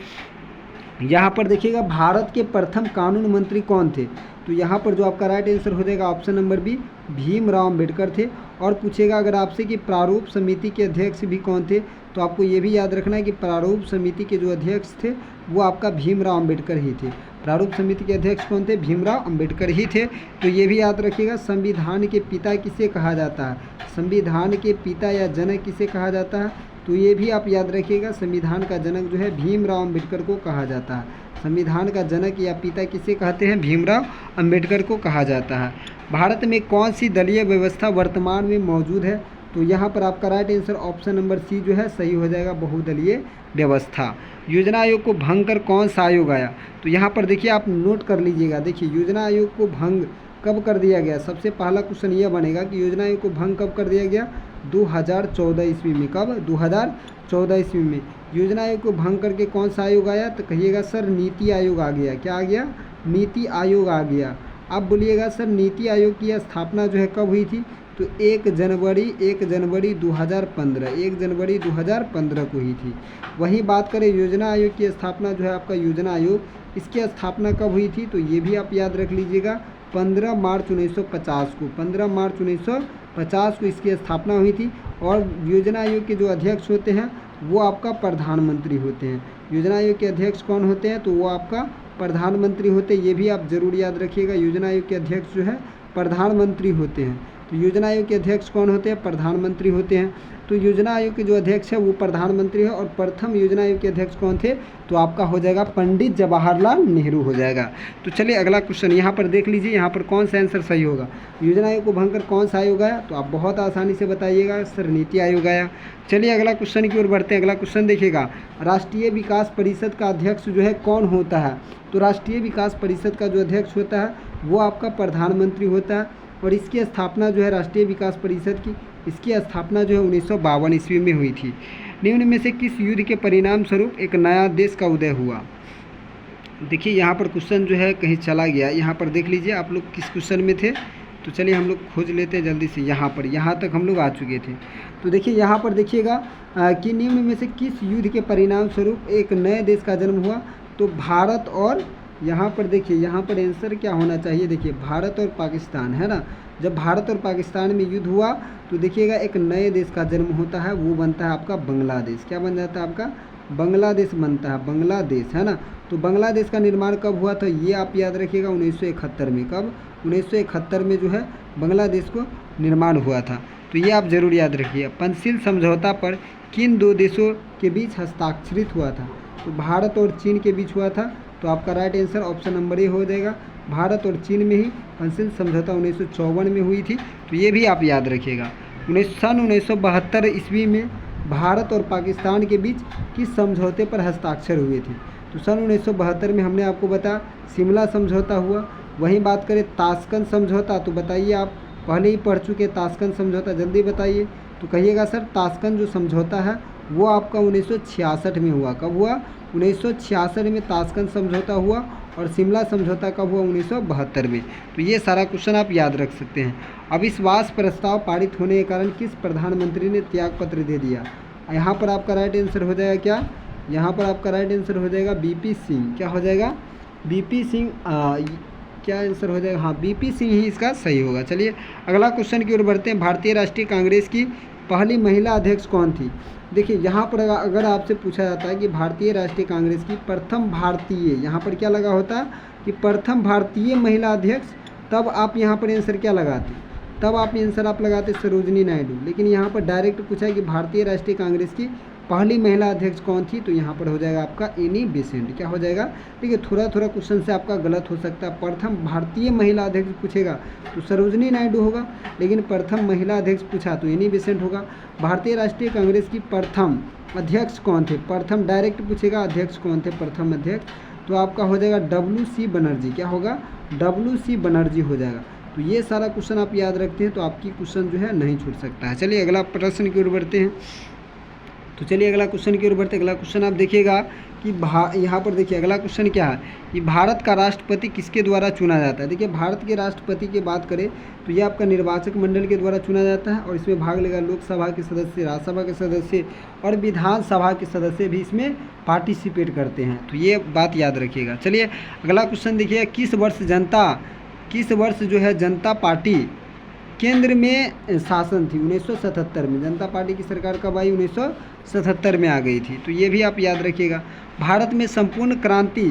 यहाँ पर देखिएगा भारत के प्रथम कानून मंत्री कौन थे? तो यहाँ पर जो आपका राइट आंसर हो जाएगा option number B, Bhimrao Ambedkar थे। और पूछेगा अगर आपसे कि प्रारूप समिति के अध्यक्ष भी कौन थे? तो आपको ये भी याद रखना है कि प्रारूप समिति के जो अध्यक्ष थे वो आपका भीमराव अम्बेडकर ही थे। प्रारूप समिति के अध्यक्ष कौन थे? भीमराव अम्बेडकर ही थे। तो ये भी याद रखिएगा। संविधान के पिता किसे कहा जाता है? संविधान के पिता या जनक किसे कहा जाता है? तो ये भी आप याद रखिएगा, संविधान का जनक जो है भीमराव अम्बेडकर को कहा जाता है। संविधान का जनक या पिता किसे कहते हैं? भीमराव अम्बेडकर को कहा जाता है। भारत में कौन सी दलीय व्यवस्था वर्तमान में मौजूद है? तो यहाँ पर आपका right answer option number C जो है सही हो जाएगा, बहुदलीय व्यवस्था। योजना आयोग को भंग कर कौन सा आयोग आया? तो यहाँ पर देखिए आप नोट कर लीजिएगा। देखिए योजना आयोग को भंग कब कर दिया गया? सबसे पहला क्वेश्चन यह बनेगा कि योजना आयोग को भंग कब कर दिया गया? 2014 ईस्वी में। कब? 2014 ईस्वी में। योजना आयोग को भंग करके कौन सा आयोग आया? तो कहिएगा सर नीति आयोग आ गया। क्या आ गया? नीति आयोग आ गया। अब बोलिएगा सर नीति आयोग की स्थापना जो है कब हुई थी? तो 1 जनवरी 2015, 1 जनवरी 2015 को ही थी। वहीं बात करें योजना आयोग की स्थापना जो है आपका योजना आयोग, इसकी स्थापना कब हुई थी, तो ये भी आप याद रख लीजिएगा 15 मार्च 1950 को, 15 मार्च 1950 को इसकी स्थापना हुई थी। और योजना आयोग के जो अध्यक्ष होते हैं वो आपका प्रधानमंत्री होते हैं। योजना आयोग के अध्यक्ष कौन होते हैं, तो वो आपका प्रधानमंत्री होते हैं। ये भी आप जरूर याद रखिएगा, योजना आयोग के अध्यक्ष जो है प्रधानमंत्री होते हैं। तो योजना आयोग के अध्यक्ष कौन होते हैं, प्रधानमंत्री होते हैं। तो योजना आयोग के जो अध्यक्ष है वो प्रधानमंत्री है। और प्रथम योजना आयोग के अध्यक्ष कौन थे, तो आपका हो जाएगा पंडित जवाहरलाल नेहरू हो जाएगा। तो चलिए अगला क्वेश्चन यहाँ पर देख लीजिए, यहाँ पर कौन सा आंसर सही होगा। योजना आयोग को भंग कर कौन सा आयोग आया, तो आप बहुत आसानी से बताइएगा सर नीति आयोग आया। चलिए अगला क्वेश्चन की ओर बढ़ते हैं। अगला क्वेश्चन देखिएगा, राष्ट्रीय विकास परिषद का अध्यक्ष जो है कौन होता है, तो राष्ट्रीय विकास परिषद का जो अध्यक्ष होता है वो आपका प्रधानमंत्री होता है। और इसकी स्थापना जो है राष्ट्रीय विकास परिषद की, इसकी स्थापना जो है 1952 ईस्वी में हुई थी। निम्न में से किस युद्ध के परिणाम स्वरूप एक नया देश का उदय हुआ। देखिए यहाँ पर क्वेश्चन जो है कहीं चला गया, यहाँ पर देख लीजिए आप लोग किस क्वेश्चन में थे। तो चलिए हम लोग खोज लेते हैं जल्दी से, यहाँ तक हम लोग आ चुके थे। तो देखिए यहाँ पर देखिएगा कि निम्न में से किस युद्ध के परिणाम स्वरूप एक नए देश का जन्म हुआ, तो भारत और, यहाँ पर देखिए यहाँ पर आंसर क्या होना चाहिए, देखिए भारत और पाकिस्तान है ना। जब भारत और पाकिस्तान में युद्ध हुआ तो देखिएगा एक नए देश का जन्म होता है, वो बनता है आपका बांग्लादेश। क्या बन जाता है आपका, बांग्लादेश बनता है, बांग्लादेश है ना। तो बांग्लादेश का निर्माण कब हुआ था, ये आप याद रखिएगा 1971 में। कब, 1971 में जो है बांग्लादेश को निर्माण हुआ था। तो ये आप जरूर याद रखिए। पंचशील समझौता पर किन दो देशों के बीच हस्ताक्षरित हुआ था, तो भारत और चीन के बीच हुआ था। तो आपका right answer option number A हो जाएगा, भारत और चीन में ही पंचशील समझौता 1954 में हुई थी। तो ये भी आप याद रखिएगा। 1972 ईस्वी में भारत और पाकिस्तान के बीच किस समझौते पर हस्ताक्षर हुए थे, तो सन 1972 में हमने आपको बताया शिमला समझौता हुआ। वहीं बात करें ताशकंद समझौता, तो बताइए आप पहले ही पढ़ चुके ताशकंद समझौता, जल्दी बताइए। तो कहिएगा सर ताशकंद जो समझौता है वो आपका 1966 में हुआ। कब हुआ, 1966 में ताशकंद समझौता हुआ। और शिमला समझौता कब हुआ, 1972 में। तो ये सारा क्वेश्चन आप याद रख सकते हैं। अविश्वास प्रस्ताव पारित होने के कारण किस प्रधानमंत्री ने त्यागपत्र दे दिया, यहाँ पर आपका राइट आंसर हो जाएगा क्या, यहाँ पर आपका राइट आंसर हो जाएगा बीपी सिंह। क्या हो जाएगा, बीपी सिंह। क्या आंसर हो जाएगा, हाँ बीपी सिंह ही इसका सही होगा। चलिए अगला क्वेश्चन की ओर बढ़ते हैं। भारतीय राष्ट्रीय कांग्रेस की पहली महिला अध्यक्ष कौन थी। देखिए यहाँ पर अगर आपसे पूछा जाता है कि भारतीय राष्ट्रीय कांग्रेस की प्रथम भारतीय, यहाँ पर क्या लगा होता कि प्रथम भारतीय महिला अध्यक्ष, तब आप यहाँ पर आंसर क्या लगाते, तब आप आंसर आप लगाते सरोजिनी नायडू। लेकिन यहाँ पर डायरेक्ट पूछा है कि भारतीय राष्ट्रीय कांग्रेस की पहली महिला अध्यक्ष कौन थी, तो यहाँ पर हो जाएगा आपका एनी बेसेंट। क्या हो जाएगा, देखिए थोड़ा थोड़ा क्वेश्चन से आपका गलत हो सकता है। प्रथम भारतीय महिला अध्यक्ष पूछेगा तो सरोजिनी नायडू होगा, लेकिन प्रथम महिला अध्यक्ष पूछा तो एनी बेसेंट होगा। भारतीय राष्ट्रीय कांग्रेस की प्रथम अध्यक्ष कौन थे, प्रथम डायरेक्ट पूछेगा अध्यक्ष कौन थे, प्रथम अध्यक्ष, तो आपका हो जाएगा WC बनर्जी। क्या होगा, WC बनर्जी हो जाएगा। तो ये सारा क्वेश्चन आप याद रखते हैं तो आपकी क्वेश्चन जो है नहीं छूट सकता है। चलिए अगला प्रश्न की ओर बढ़ते हैं। तो चलिए अगला क्वेश्चन की ओर बढ़ते हैं। अगला क्वेश्चन आप देखिएगा कि यहाँ पर देखिए अगला क्वेश्चन क्या है कि भारत का राष्ट्रपति किसके द्वारा चुना जाता है। देखिए भारत के राष्ट्रपति की बात करें तो ये आपका निर्वाचक मंडल के द्वारा चुना जाता है और इसमें भाग लेगा लोकसभा के सदस्य, राज्यसभा के सदस्य और विधानसभा के सदस्य भी इसमें पार्टिसिपेट करते हैं। तो ये बात याद रखिएगा। चलिए अगला क्वेश्चन देखिए, किस वर्ष जो है जनता पार्टी केंद्र में शासन थी। 1977 में जनता पार्टी की सरकार कब आई, 1977 में आ गई थी। तो ये भी आप याद रखिएगा। भारत में संपूर्ण क्रांति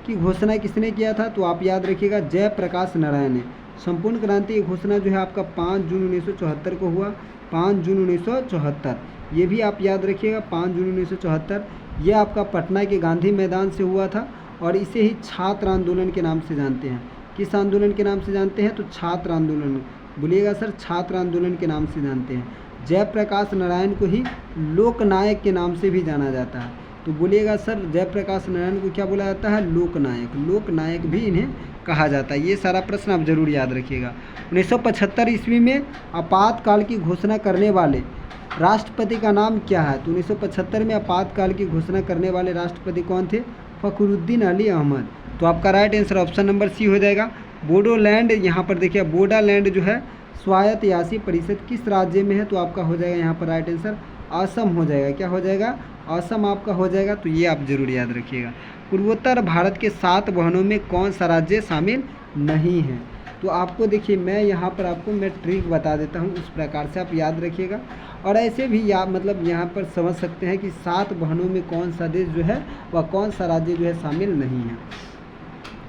की घोषणा किसने किया था, तो आप याद रखिएगा जयप्रकाश नारायण ने। संपूर्ण क्रांति की घोषणा जो है आपका 5 जून 1974 को हुआ, 5 जून 1974। ये भी आप याद रखिएगा 5 जून 1974। ये आपका पटना के गांधी मैदान से हुआ था और इसे ही छात्र आंदोलन के नाम से जानते हैं। किस आंदोलन के नाम से जानते हैं, तो छात्र आंदोलन, बोलिएगा सर छात्र आंदोलन के नाम से जानते हैं। जयप्रकाश नारायण को ही लोकनायक के नाम से भी जाना जाता है। तो बोलिएगा सर जयप्रकाश नारायण को क्या बोला जाता है, लोकनायक, लोकनायक भी इन्हें कहा जाता है। ये सारा प्रश्न आप जरूर याद रखिएगा। 1975 ईस्वी में आपातकाल की घोषणा करने वाले राष्ट्रपति का नाम क्या है, तो 1975 में आपातकाल की घोषणा करने वाले राष्ट्रपति कौन थे, फखरुद्दीन अली अहमद। तो आपका right answer option number C हो जाएगा, बोडोलैंड। यहाँ पर देखिए बोडोलैंड जो है स्वायत्तशासी परिषद किस राज्य में है? तो आपका हो जाएगा यहाँ पर राइट आंसर असम हो जाएगा। क्या हो जाएगा? असम आपका हो जाएगा। तो ये आप जरूर याद रखिएगा। पूर्वोत्तर भारत के 7 बहनों में कौन सा राज्य शामिल नहीं है? तो आपको देखिए मैं यहाँ पर आपको मैं ट्रिक बता देता हूँ, उस प्रकार से आप याद रखिएगा। और ऐसे भी मतलब यहाँ पर समझ सकते हैं कि 7 बहनों में कौन सा देश जो है वह कौन सा राज्य जो है शामिल नहीं है।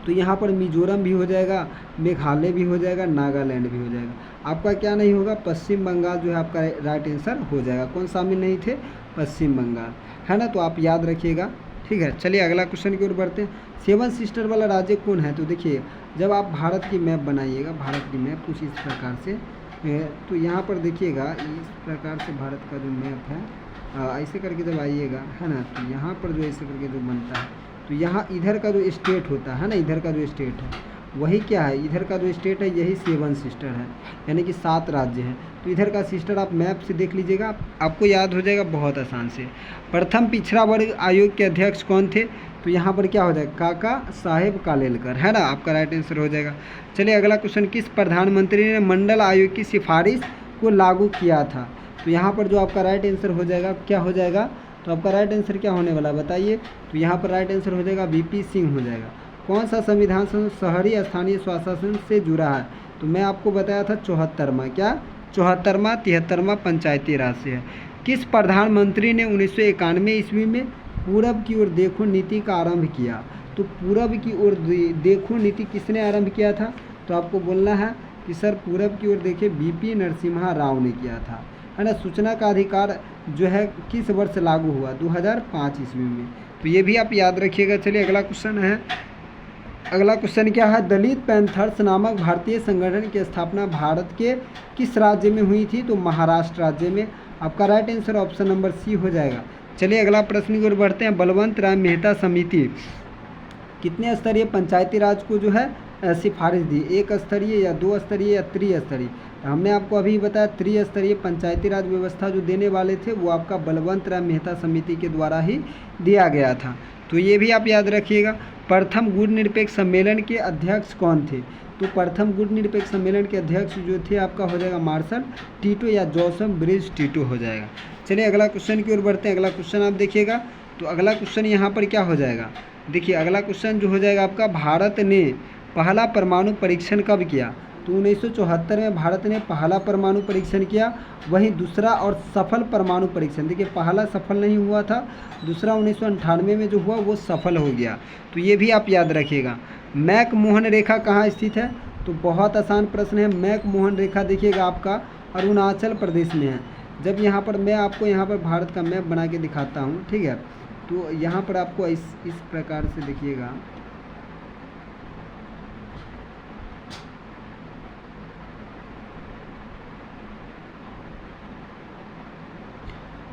तो यहाँ पर मिजोरम भी हो जाएगा, मेघालय भी हो जाएगा, नागालैंड भी हो जाएगा। आपका क्या नहीं होगा? पश्चिम बंगाल जो है आपका राइट आंसर हो जाएगा। कौन शामिल नहीं थे? पश्चिम बंगाल, है ना। तो आप याद रखिएगा, ठीक है। चलिए अगला क्वेश्चन की ओर बढ़ते हैं। 7 सिस्टर वाला राज्य कौन है? तो देखिए जब आप भारत की मैप बनाइएगा, भारत की मैप कुछ इस प्रकार से तो यहाँ पर देखिएगा इस प्रकार से भारत का जो मैप है ऐसे करके जब आइएगा, है ना, तो यहाँ पर जो ऐसे करके जो बनता है, तो यहाँ इधर का जो स्टेट होता है ना, इधर का जो स्टेट है वही क्या है, इधर का जो स्टेट है यही 7 सिस्टर है, यानी कि 7 राज्य हैं। तो इधर का सिस्टर आप मैप से देख लीजिएगा, आपको याद हो जाएगा बहुत आसान से। प्रथम पिछड़ा वर्ग आयोग के अध्यक्ष कौन थे? तो यहाँ पर क्या हो जाएगा? काका साहेब कालेलकर, है ना, आपका राइट आंसर हो जाएगा। चलिए अगला क्वेश्चन, किस प्रधानमंत्री ने मंडल आयोग की सिफारिश को लागू किया था? तो यहाँ पर जो आपका राइट आंसर हो जाएगा क्या हो जाएगा? तो आपका राइट आंसर क्या होने वाला बताइए? तो यहाँ पर राइट आंसर हो जाएगा वीपी सिंह हो जाएगा। कौन सा संविधान शहरी स्थानीय स्वशासन से जुड़ा है? तो मैं आपको बताया था 74वां, क्या 74वां 73वां पंचायती राज से है। किस प्रधानमंत्री ने 1991 ईस्वी में पूरब की ओर देखो नीति का आरंभ किया? तो पूरब की ओर देखो नीति किसने आरंभ किया था? तो आपको बोलना है कि सर पूरब की ओर देखिए बीपी नरसिम्हा राव ने किया था, है ना। सूचना का अधिकार जो है किस वर्ष लागू हुआ? 2005 ईस्वी में। तो ये भी आप याद रखिएगा। चलिए अगला क्वेश्चन है, अगला क्वेश्चन क्या है? दलित पैंथर्स नामक भारतीय संगठन की स्थापना भारत के किस राज्य में हुई थी? तो महाराष्ट्र राज्य में। आपका right answer option number C हो जाएगा। चलिए अगला प्रश्न की ओर बढ़ते हैं। बलवंत राय मेहता समिति कितने स्तरीय पंचायती राज को जो है सिफारिश दी? 1 स्तरीय या 2 स्तरीय या त्रिस्तरीय? हमने आपको अभी बताया त्रिस्तरीय पंचायती राज व्यवस्था जो देने वाले थे वो आपका बलवंत राय मेहता समिति के द्वारा ही दिया गया था। तो ये भी आप याद रखिएगा। प्रथम गुट निरपेक्ष सम्मेलन के अध्यक्ष कौन थे? तो प्रथम गुट निरपेक्ष सम्मेलन के अध्यक्ष जो थे आपका हो जाएगा मार्शल टीटो या जोसेफ ब्रिज टीटो हो जाएगा। चलिए अगला क्वेश्चन की ओर बढ़ते हैं। अगला क्वेश्चन आप देखिएगा, तो अगला क्वेश्चन यहाँ पर क्या हो जाएगा? देखिए अगला क्वेश्चन जो हो जाएगा आपका, भारत ने पहला परमाणु परीक्षण कब किया? तो 1974 में भारत ने पहला परमाणु परीक्षण किया। वहीं दूसरा और सफल परमाणु परीक्षण, देखिए पहला सफल नहीं हुआ था, दूसरा 1998 में जो हुआ वो सफल हो गया। तो ये भी आप याद रखिएगा। मैक मोहन रेखा कहाँ स्थित है? तो बहुत आसान प्रश्न है। मैक मोहन रेखा देखिएगा आपका अरुणाचल प्रदेश में है। जब यहाँ पर मैं आपको यहाँ पर भारत का मैप बना के दिखाता हूँ, ठीक है, तो यहाँ पर आपको इस प्रकार से देखिएगा,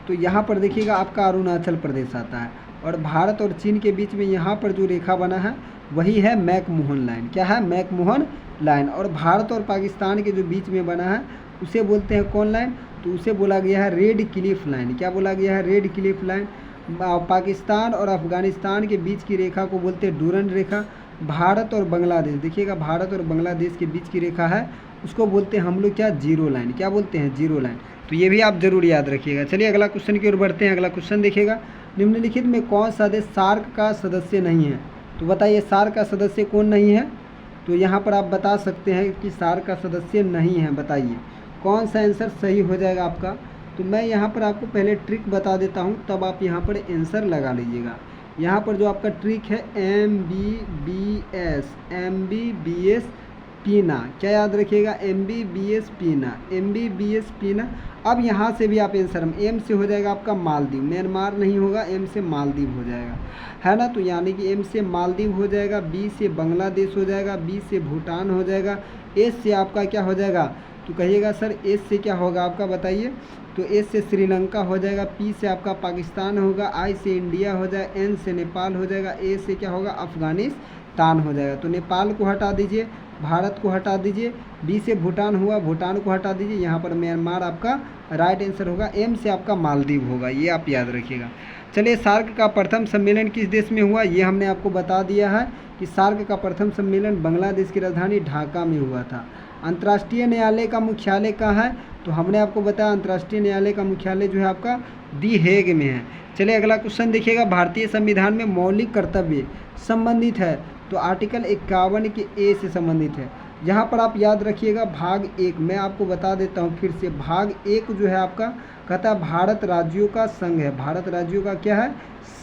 तो यहाँ पर देखिएगा आपका अरुणाचल प्रदेश आता है और भारत और चीन के बीच में यहाँ पर जो रेखा बना है वही है मैक मोहन लाइन। क्या है? McMahon Line. और भारत और पाकिस्तान के जो बीच में बना है उसे बोलते हैं कौन लाइन? तो उसे बोला गया है रेड क्लिफ लाइन। क्या बोला गया है? Red Cliff line. पाकिस्तान और अफगानिस्तान के बीच की रेखा को बोलते हैं डूरंड रेखा। भारत और बांग्लादेश, देखिएगा भारत और बांग्लादेश के बीच की रेखा है उसको बोलते हैं हम लोग क्या? Zero line. क्या बोलते हैं? Zero line. तो ये भी आप जरूर याद रखिएगा। चलिए अगला क्वेश्चन की ओर बढ़ते हैं। अगला क्वेश्चन देखिएगा, निम्नलिखित में कौन सा देश सार्क का सदस्य नहीं है? तो बताइए सार्क का सदस्य कौन नहीं है? तो यहाँ पर आप बता सकते हैं कि सार्क का सदस्य नहीं है, बताइए कौन सा आंसर सही हो जाएगा आपका। तो मैं यहाँ पर आपको पहले ट्रिक बता देता हूँ, तब आप यहाँ पर आंसर लगा लीजिएगा। यहाँ पर जो आपका ट्रिक है MBBS पीना, क्या याद रखिएगा? MBBS पीना। अब यहाँ से भी आप आंसर, एम से हो जाएगा आपका मालदीव, म्यांमार नहीं होगा, एम से मालदीव हो जाएगा, है ना। तो यानी कि एम से मालदीव हो जाएगा, बी से बांग्लादेश हो जाएगा, बी से भूटान हो जाएगा, एस से आपका क्या हो जाएगा? तो कहिएगा सर एस से क्या होगा आपका, बताइए। तो एस से श्रीलंका हो जाएगा, पी से आपका पाकिस्तान होगा, आई से इंडिया हो जाएगा, एन से नेपाल हो जाएगा, ए से क्या होगा? अफगानिस्तान हो जाएगा। तो नेपाल को हटा दीजिए, भारत को हटा दीजिए, बी से भूटान हुआ, भूटान को हटा दीजिए, यहाँ पर म्यांमार आपका राइट आंसर होगा, एम से आपका मालदीव होगा, ये आप याद रखिएगा। चलिए सार्क का प्रथम सम्मेलन किस देश में हुआ? ये हमने आपको बता दिया है कि सार्क का प्रथम सम्मेलन बांग्लादेश की राजधानी ढाका में हुआ था। अंतर्राष्ट्रीय न्यायालय का मुख्यालय कहाँ है? तो हमने आपको बताया अंतर्राष्ट्रीय न्यायालय का मुख्यालय जो है आपका दी हेग में है। चलिए अगला क्वेश्चन देखिएगा, भारतीय संविधान में मौलिक कर्तव्य संबंधित है तो आर्टिकल 51 के ए से संबंधित है। यहाँ पर आप याद रखिएगा भाग 1, मैं आपको बता देता हूँ फिर से। भाग 1 जो है आपका कहता है भारत राज्यों का संघ है। भारत राज्यों का क्या है?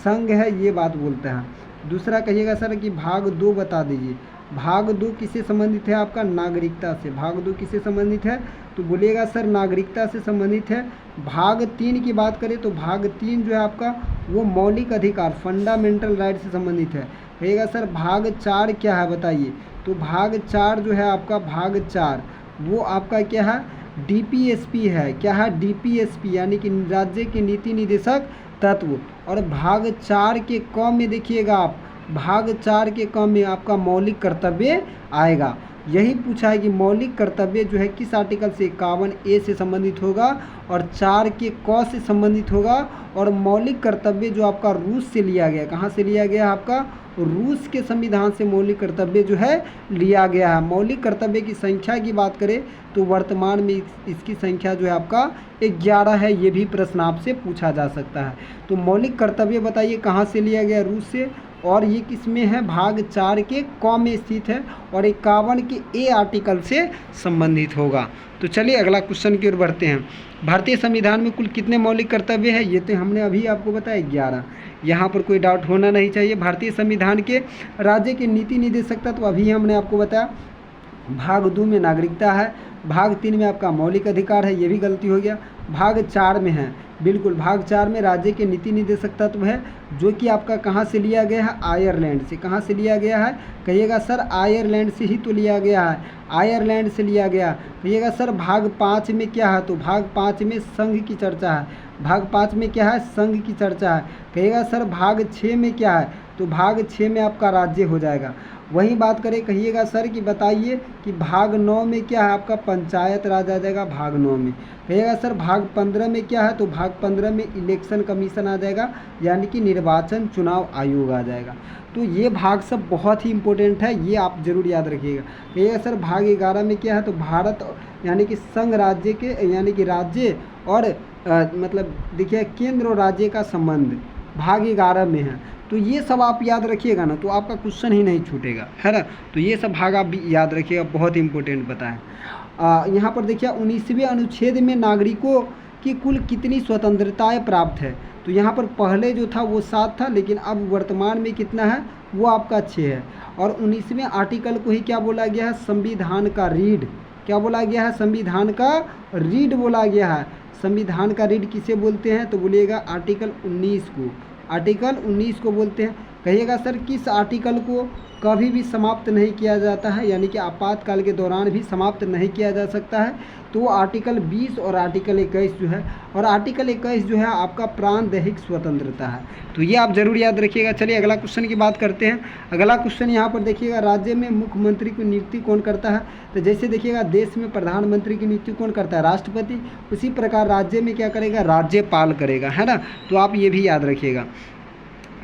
संघ है, ये बात बोलते हैं। दूसरा कहिएगा सर कि भाग 2 बता दीजिए। भाग 2 किससे संबंधित है? आपका नागरिकता से। भाग 2 किससे संबंधित है? तो बोलिएगा सर नागरिकता से संबंधित है। भाग 3 की बात करें तो भाग 3 जो है आपका वो मौलिक अधिकार फंडामेंटल राइट से संबंधित है। कहिएगा सर भाग 4 क्या है बताइए? तो भाग 4 जो है आपका भाग 4 वो आपका क्या है? डीपीएसपी है। क्या है? डीपीएसपी यानी कि राज्य के नीति निदेशक तत्व। और भाग 4 के क में देखिएगा आप, भाग 4 के क में आपका मौलिक कर्तव्य आएगा। यही पूछा है कि मौलिक कर्तव्य जो है किस आर्टिकल से? 51 ए से संबंधित होगा और 4 के क से संबंधित होगा। और मौलिक कर्तव्य जो आपका रूस से लिया गया, कहाँ से लिया गया? आपका रूस के संविधान से मौलिक कर्तव्य जो है लिया गया है। मौलिक कर्तव्य की संख्या की बात करें तो वर्तमान में इसकी संख्या जो है आपका 11 है। ये भी प्रश्न आपसे पूछा जा सकता है। तो मौलिक कर्तव्य बताइए कहाँ से लिया गया? रूस से। और ये किस में है? भाग 4 के क में स्थित है और 51 के ए आर्टिकल से संबंधित होगा। तो चलिए अगला क्वेश्चन की ओर बढ़ते हैं। भारतीय संविधान में कुल कितने मौलिक कर्तव्य है? ये तो हमने अभी आपको बताया 11। यहाँ पर कोई डाउट होना नहीं चाहिए। भारतीय संविधान के राज्य के नीति निदेशक तत्व अभी हमने आपको बताया। भाग 2 में नागरिकता है। भाग 3 में आपका मौलिक अधिकार है, ये भी गलती हो गया। भाग 4 में है, बिल्कुल भाग 4 में राज्य के नीति निदेशक तत्व है, जो कि आपका कहाँ से लिया गया है? आयरलैंड से। कहाँ से लिया गया है? कहिएगा सर आयरलैंड से ही तो लिया गया है। आयरलैंड से लिया गया। कहिएगा सर भाग 5 में क्या है? तो भाग 5 में संघ की चर्चा है। भाग 5 में क्या है? संघ की चर्चा है। कहिएगा सर भाग 6 में क्या है? तो भाग 6 में आपका राज्य हो जाएगा। वहीं बात करें कहिएगा सर कि बताइए कि भाग 9 में क्या है? आपका पंचायत राज आ जाएगा भाग 9 में। कहिएगा सर भाग 15 में क्या है? तो भाग 15 में इलेक्शन कमीशन आ जाएगा, यानी कि निर्वाचन चुनाव आयोग आ जाएगा। तो ये भाग सब बहुत ही इंपॉर्टेंट है, ये आप जरूर याद रखिएगा। कहिएगा सर भाग 11 में क्या है? तो भारत यानी कि संघ राज्य के यानी कि राज्य और मतलब देखिए केंद्र और राज्य का संबंध भाग 11 में है। तो ये सब आप याद रखिएगा ना, तो आपका क्वेश्चन ही नहीं छूटेगा, है ना। तो ये सब भाग आप भी याद रखिएगा, बहुत इंपॉर्टेंट बताएं। यहाँ पर देखिए 19वें अनुच्छेद में नागरिकों की कुल कितनी स्वतंत्रताएं प्राप्त है? तो यहाँ पर पहले जो था वो 7 था, लेकिन अब वर्तमान में कितना है? वो आपका 6 है। और 19वें आर्टिकल को ही क्या बोला गया है? संविधान का रीढ़। क्या बोला गया है? संविधान का रीढ़ बोला गया है। संविधान का रीढ़ किसे बोलते हैं? तो बोलिएगा आर्टिकल 19 को। आर्टिकल 19 को बोलते हैं। कहिएगा सर किस आर्टिकल को कभी भी समाप्त नहीं किया जाता है, यानी कि आपातकाल के दौरान भी समाप्त नहीं किया जा सकता है? तो वो आर्टिकल 20 और आर्टिकल 21 जो है। और आर्टिकल 21 जो है आपका प्राण दैहिक स्वतंत्रता है। तो ये आप जरूर याद रखिएगा। चलिए अगला क्वेश्चन की बात करते हैं। अगला क्वेश्चन यहाँ पर देखिएगा, राज्य में मुख्यमंत्री की नियुक्ति कौन करता है? तो जैसे देखिएगा देश में प्रधानमंत्री की नियुक्ति कौन करता है? राष्ट्रपति। उसी प्रकार राज्य में क्या करेगा? राज्यपाल करेगा, है ना। तो आप ये भी याद रखिएगा।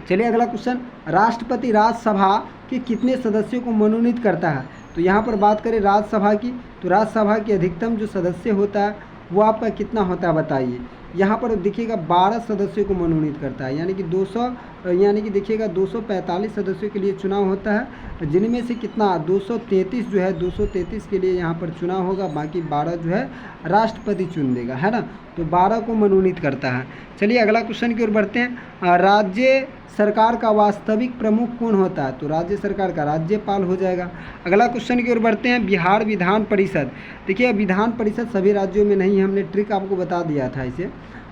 चलिए अगला क्वेश्चन, राष्ट्रपति राज्यसभा के कितने सदस्यों को मनोनीत करता है? तो यहाँ पर बात करें राज्यसभा की, तो राज्यसभा के अधिकतम जो सदस्य होता है वो आपका कितना होता है बताइए? यहाँ पर देखिएगा 12 सदस्यों को मनोनीत करता है, यानी कि 200 यानी कि देखिएगा 245 सदस्यों के लिए चुनाव होता है, जिनमें से कितना 233 जो है 233 के लिए यहाँ पर चुनाव होगा, बाकी 12 जो है राष्ट्रपति चुन देगा, है ना। तो 12 को मनोनीत करता है। चलिए अगला क्वेश्चन की ओर बढ़ते हैं। राज्य सरकार का वास्तविक प्रमुख कौन होता है? तो राज्य सरकार का राज्यपाल हो जाएगा। अगला क्वेश्चन की ओर बढ़ते हैं। बिहार विधान परिषद, देखिए विधान परिषद सभी राज्यों में नहीं, हमने ट्रिक आपको बता दिया था इसे।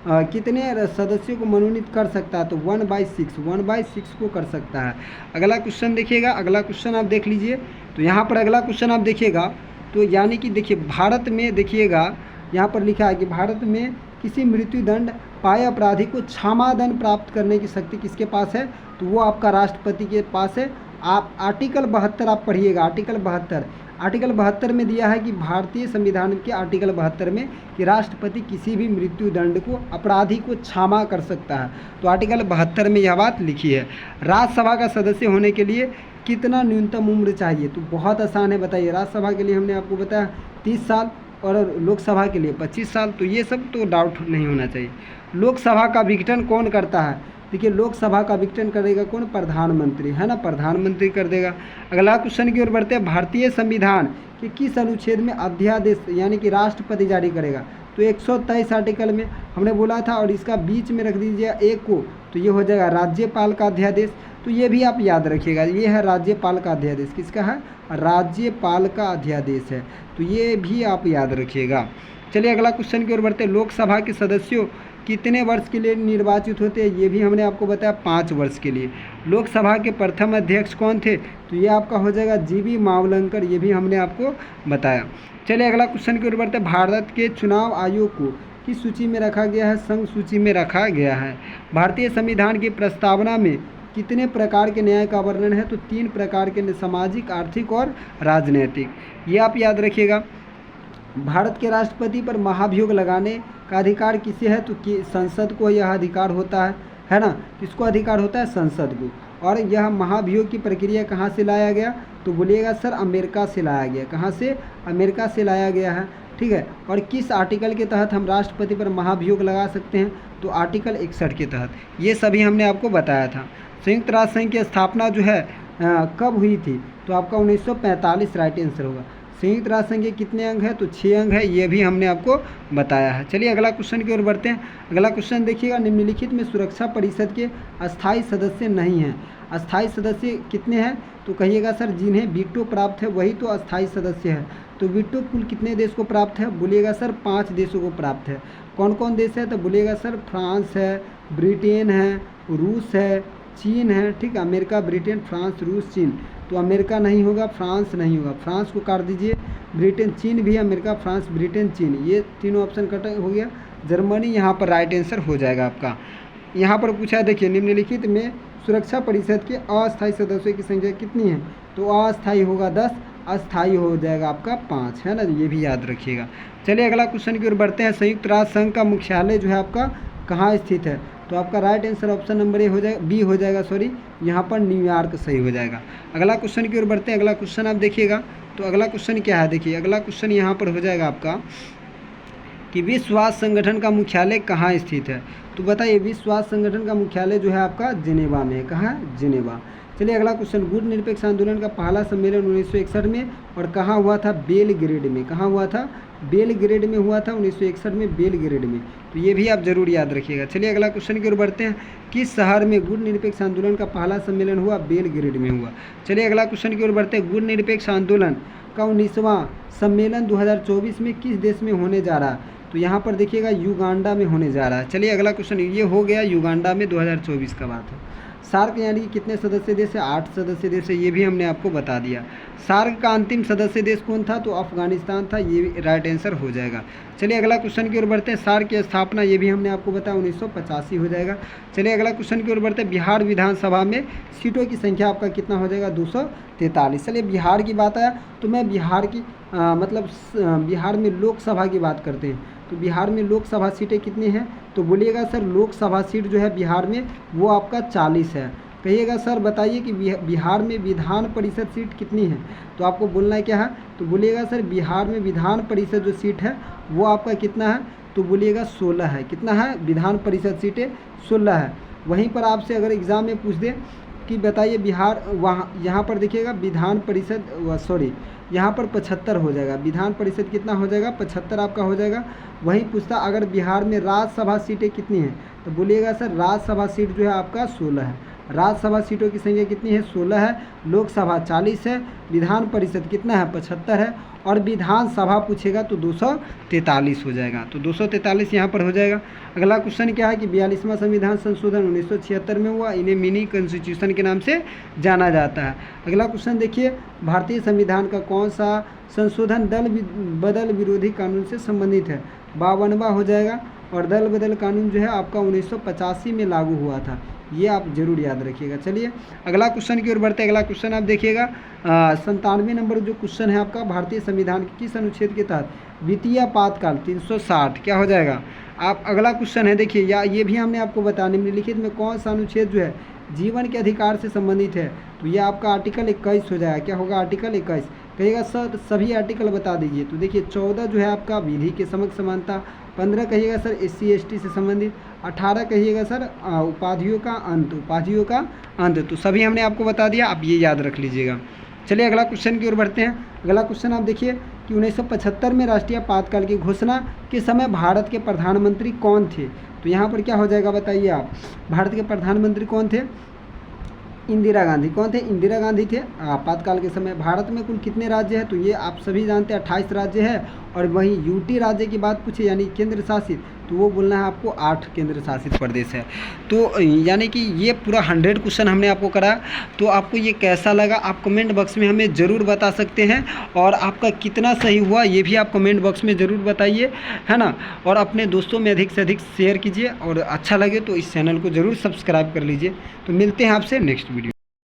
कितने सदस्यों को मनोनीत कर सकता है? तो 1/6 को कर सकता है। अगला क्वेश्चन देखिएगा, अगला क्वेश्चन आप देख लीजिए। तो यहाँ पर अगला क्वेश्चन आप देखिएगा, तो यानी कि देखिए भारत में देखिएगा यहाँ पर लिखा है कि भारत में किसी मृत्युदंड पाए अपराधी को क्षमादंड प्राप्त करने की शक्ति किसके पास है? तो वो आपका राष्ट्रपति के पास है। आप आर्टिकल 72 आप पढ़िएगा। आर्टिकल 72 में दिया है कि भारतीय संविधान के आर्टिकल 72 में कि राष्ट्रपति किसी भी मृत्युदंड को अपराधी को क्षमा कर सकता है। तो आर्टिकल 72 में यह बात लिखी है। राज्यसभा का सदस्य होने के लिए कितना न्यूनतम उम्र चाहिए? तो बहुत आसान है, बताइए। राज्यसभा के लिए हमने आपको बताया 30 साल और लोकसभा के लिए 25 साल। तो ये सब तो डाउट नहीं होना चाहिए। लोकसभा का विघटन कौन करता है? देखिए लोकसभा का विघटन करेगा कौन? प्रधानमंत्री, है ना, प्रधानमंत्री कर देगा। अगला क्वेश्चन की ओर बढ़ते हैं। भारतीय संविधान के किस अनुच्छेद में अध्यादेश यानी कि राष्ट्रपति जारी करेगा? तो 123 आर्टिकल में हमने बोला था, और इसका बीच में रख दीजिए एक को, तो ये हो जाएगा राज्यपाल का अध्यादेश। तो ये भी आप याद रखिएगा, ये है राज्यपाल का अध्यादेश। किसका है? राज्यपाल का अध्यादेश है, तो ये भी आप याद रखिएगा। चलिए अगला क्वेश्चन की ओर बढ़ते हैं। लोकसभा के सदस्यों कितने वर्ष के लिए निर्वाचित होते हैं? ये भी हमने आपको बताया 5 वर्ष के लिए। लोकसभा के प्रथम अध्यक्ष कौन थे? तो ये आपका हो जाएगा जीवी मावलंकर, ये भी हमने आपको बताया। चलिए अगला क्वेश्चन की ओर बढ़ते हैं। भारत के चुनाव आयोग को किस सूची में रखा गया है? संघ सूची में रखा गया है। भारतीय संविधान की प्रस्तावना में कितने प्रकार के न्याय का वर्णन है? तो 3 प्रकार के, सामाजिक, आर्थिक और राजनीतिक। ये आप याद रखिएगा। भारत के राष्ट्रपति पर महाभियोग लगाने का अधिकार किसे है? तो संसद को यह अधिकार होता है ना। किसको अधिकार होता है? संसद को। और यह महाभियोग की प्रक्रिया कहाँ से लाया गया? तो बोलिएगा सर अमेरिका से लाया गया। कहाँ से? अमेरिका से लाया गया है, ठीक है। और किस आर्टिकल के तहत हम राष्ट्रपति पर महाभियोग लगा सकते हैं? तो आर्टिकल 61 के तहत। ये सभी हमने आपको बताया था। संयुक्त राष्ट्र संघ की स्थापना जो है कब हुई थी? तो आपका 1945 राइट आंसर होगा। संयुक्त राष्ट्र संघ के कितने अंग है? तो 6 अंग है, ये भी हमने आपको बताया है। चलिए अगला क्वेश्चन की ओर बढ़ते हैं। अगला क्वेश्चन देखिएगा। निम्नलिखित में सुरक्षा परिषद के अस्थायी सदस्य नहीं हैं। अस्थायी सदस्य कितने हैं? तो कहिएगा सर जिन्हें वीटो प्राप्त है वही तो अस्थायी सदस्य है। तो वीटो कुल कितने देश को प्राप्त है? बोलिएगा सर 5 देशों को प्राप्त है। कौन कौन देश है? तो बोलिएगा सर फ्रांस है, ब्रिटेन है, रूस है, चीन है, ठीक है। अमेरिका, ब्रिटेन, फ्रांस, रूस, चीन। तो अमेरिका नहीं होगा, फ्रांस नहीं होगा, फ्रांस को काट दीजिए। ब्रिटेन, चीन भी है, अमेरिका, फ्रांस, ब्रिटेन, चीन, ये तीनों ऑप्शन कट हो गया। जर्मनी यहाँ पर राइट आंसर हो जाएगा आपका। यहाँ पर पूछा है, देखिए निम्नलिखित में सुरक्षा परिषद के अस्थायी सदस्यों की संख्या कितनी है? तो अस्थायी होगा 10, अस्थायी हो जाएगा आपका 5, है ना, ये भी याद रखिएगा। चलिए अगला क्वेश्चन की ओर बढ़ते हैं। संयुक्त राष्ट्र संघ का मुख्यालय जो है आपका कहाँ स्थित है? तो आपका right answer option number A हो जाएगा, बी हो जाएगा, सॉरी, यहाँ पर न्यूयॉर्क सही हो जाएगा। अगला क्वेश्चन की ओर बढ़ते हैं। अगला क्वेश्चन आप देखिएगा। तो अगला क्वेश्चन क्या है? देखिए अगला क्वेश्चन यहाँ पर हो जाएगा आपका कि विश्व स्वास्थ्य संगठन का मुख्यालय कहाँ स्थित है? तो बताइए विश्व स्वास्थ्य संगठन का मुख्यालय जो है आपका जिनेवा में है। कहाँ है? जिनेवा। चलिए अगला क्वेश्चन। गुट निरपेक्ष आंदोलन का पहला सम्मेलन 1961 में और कहाँ हुआ था? बेलग्रेड में। कहाँ हुआ था? बेलग्रेड में हुआ था 1961 में, बेलग्रेड में। तो ये भी आप जरूर याद रखिएगा। चलिए अगला क्वेश्चन की ओर बढ़ते हैं। किस शहर में गुट निरपेक्ष आंदोलन का पहला सम्मेलन हुआ? बेलग्रेड में हुआ। चलिए अगला क्वेश्चन की ओर बढ़ते हैं। गुट निरपेक्ष आंदोलन का 19वां सम्मेलन 2024 में किस देश में होने जा रहा है? तो यहाँ पर देखिएगा युगांडा में होने जा रहा है। चलिए अगला क्वेश्चन, ये हो गया युगांडा में 2024 का बात है। सार्क यानी कि कितने सदस्य देश है? 8 सदस्य देश है, ये भी हमने आपको बता दिया। सार्क का अंतिम सदस्य देश कौन था? तो अफगानिस्तान था, ये राइट आंसर हो जाएगा। चलिए अगला क्वेश्चन की ओर बढ़ते हैं। सार्क की स्थापना, ये भी हमने आपको बताया, 1985 हो जाएगा। चलिए अगला क्वेश्चन की ओर बढ़ते हैं। बिहार विधानसभा में सीटों की संख्या आपका कितना हो जाएगा? 243। चलिए बिहार की बात आया तो मैं बिहार की बिहार में लोकसभा की बात करते हैं। तो बिहार में लोकसभा सीटें कितनी हैं? तो बोलिएगा सर लोकसभा सीट जो है बिहार में वो आपका 40 है। कहिएगा सर बताइए कि बिहार में विधान परिषद सीट कितनी है? तो आपको बोलना है क्या है? तो बोलिएगा सर बिहार में विधान परिषद जो सीट है वो आपका कितना है? तो बोलिएगा 16 है। कितना है? विधान परिषद सीटें 16 है। वहीं पर आपसे अगर एग्ज़ाम में पूछ दे कि बताइए बिहार, वहाँ यहाँ पर देखिएगा विधान परिषद, सॉरी यहाँ पर 75 हो जाएगा। विधान परिषद कितना हो जाएगा? 75 आपका हो जाएगा। वहीं पूछता अगर बिहार में राज्यसभा सीटें कितनी हैं? तो बोलिएगा सर राज्यसभा सीट जो है आपका 16 है। राज्यसभा सीटों की संख्या कितनी है? 16 है। लोकसभा 40 है। विधान परिषद कितना है? 75 है। और विधानसभा पूछेगा तो 243 हो जाएगा। तो 243 यहाँ पर हो जाएगा। अगला क्वेश्चन क्या है कि 42वां संविधान संशोधन 1976 में हुआ। इन्हें मिनी कॉन्स्टिट्यूशन के नाम से जाना जाता है। अगला क्वेश्चन देखिए, भारतीय संविधान का कौन सा संशोधन दल बदल विरोधी कानून से संबंधित है? 52वां हो जाएगा। और दल बदल कानून जो है आपका 1985 में लागू हुआ था, ये आप जरूर याद रखिएगा। चलिए अगला क्वेश्चन की ओर बढ़ते हैं। अगला क्वेश्चन आप देखिएगा 97 नंबर जो क्वेश्चन है आपका, भारतीय संविधान के किस अनुच्छेद के तहत वित्तीय आपातकाल 360 क्या हो जाएगा? आप अगला क्वेश्चन है देखिए, या ये भी हमने आपको बताया निम्नलिखित में कौन सा अनुच्छेद जो है जीवन के अधिकार से संबंधित है? तो ये आपका आर्टिकल 21 हो जाएगा। क्या होगा? आर्टिकल 21। कहिएगा सर सभी आर्टिकल बता दीजिए। तो देखिए 14 जो है आपका विधि के समक्ष समानता, 15 कहिएगा सर SC ST से संबंधित, 18 कहिएगा सर उपाधियों का अंत, उपाधियों का अंत। तो सभी हमने आपको बता दिया, आप ये याद रख लीजिएगा। चलिए अगला क्वेश्चन की ओर बढ़ते हैं। अगला क्वेश्चन आप देखिए कि 1975 में राष्ट्रीय आपातकाल की घोषणा के समय भारत के प्रधानमंत्री कौन थे। तो यहाँ पर क्या हो जाएगा बताइए आप, भारत के प्रधानमंत्री कौन थे? इंदिरा गांधी। कौन थे? इंदिरा गांधी थे आपातकाल के समय। भारत में कुल कितने राज्य हैं? तो ये आप सभी जानते हैं 28 राज्य है। और वहीं यूटी राज्य की बात पूछे यानी केंद्र शासित, तो वो बोलना है आपको 8 केंद्र शासित प्रदेश है। तो यानी कि ये पूरा 100 क्वेश्चन हमने आपको करा। तो आपको ये कैसा लगा आप कमेंट बॉक्स में हमें ज़रूर बता सकते हैं, और आपका कितना सही हुआ ये भी आप कमेंट बॉक्स में ज़रूर बताइए, है ना। और अपने दोस्तों में अधिक से अधिक शेयर कीजिए, और अच्छा लगे तो इस चैनल को ज़रूर सब्सक्राइब कर लीजिए। तो मिलते हैं आपसे नेक्स्ट वीडियो।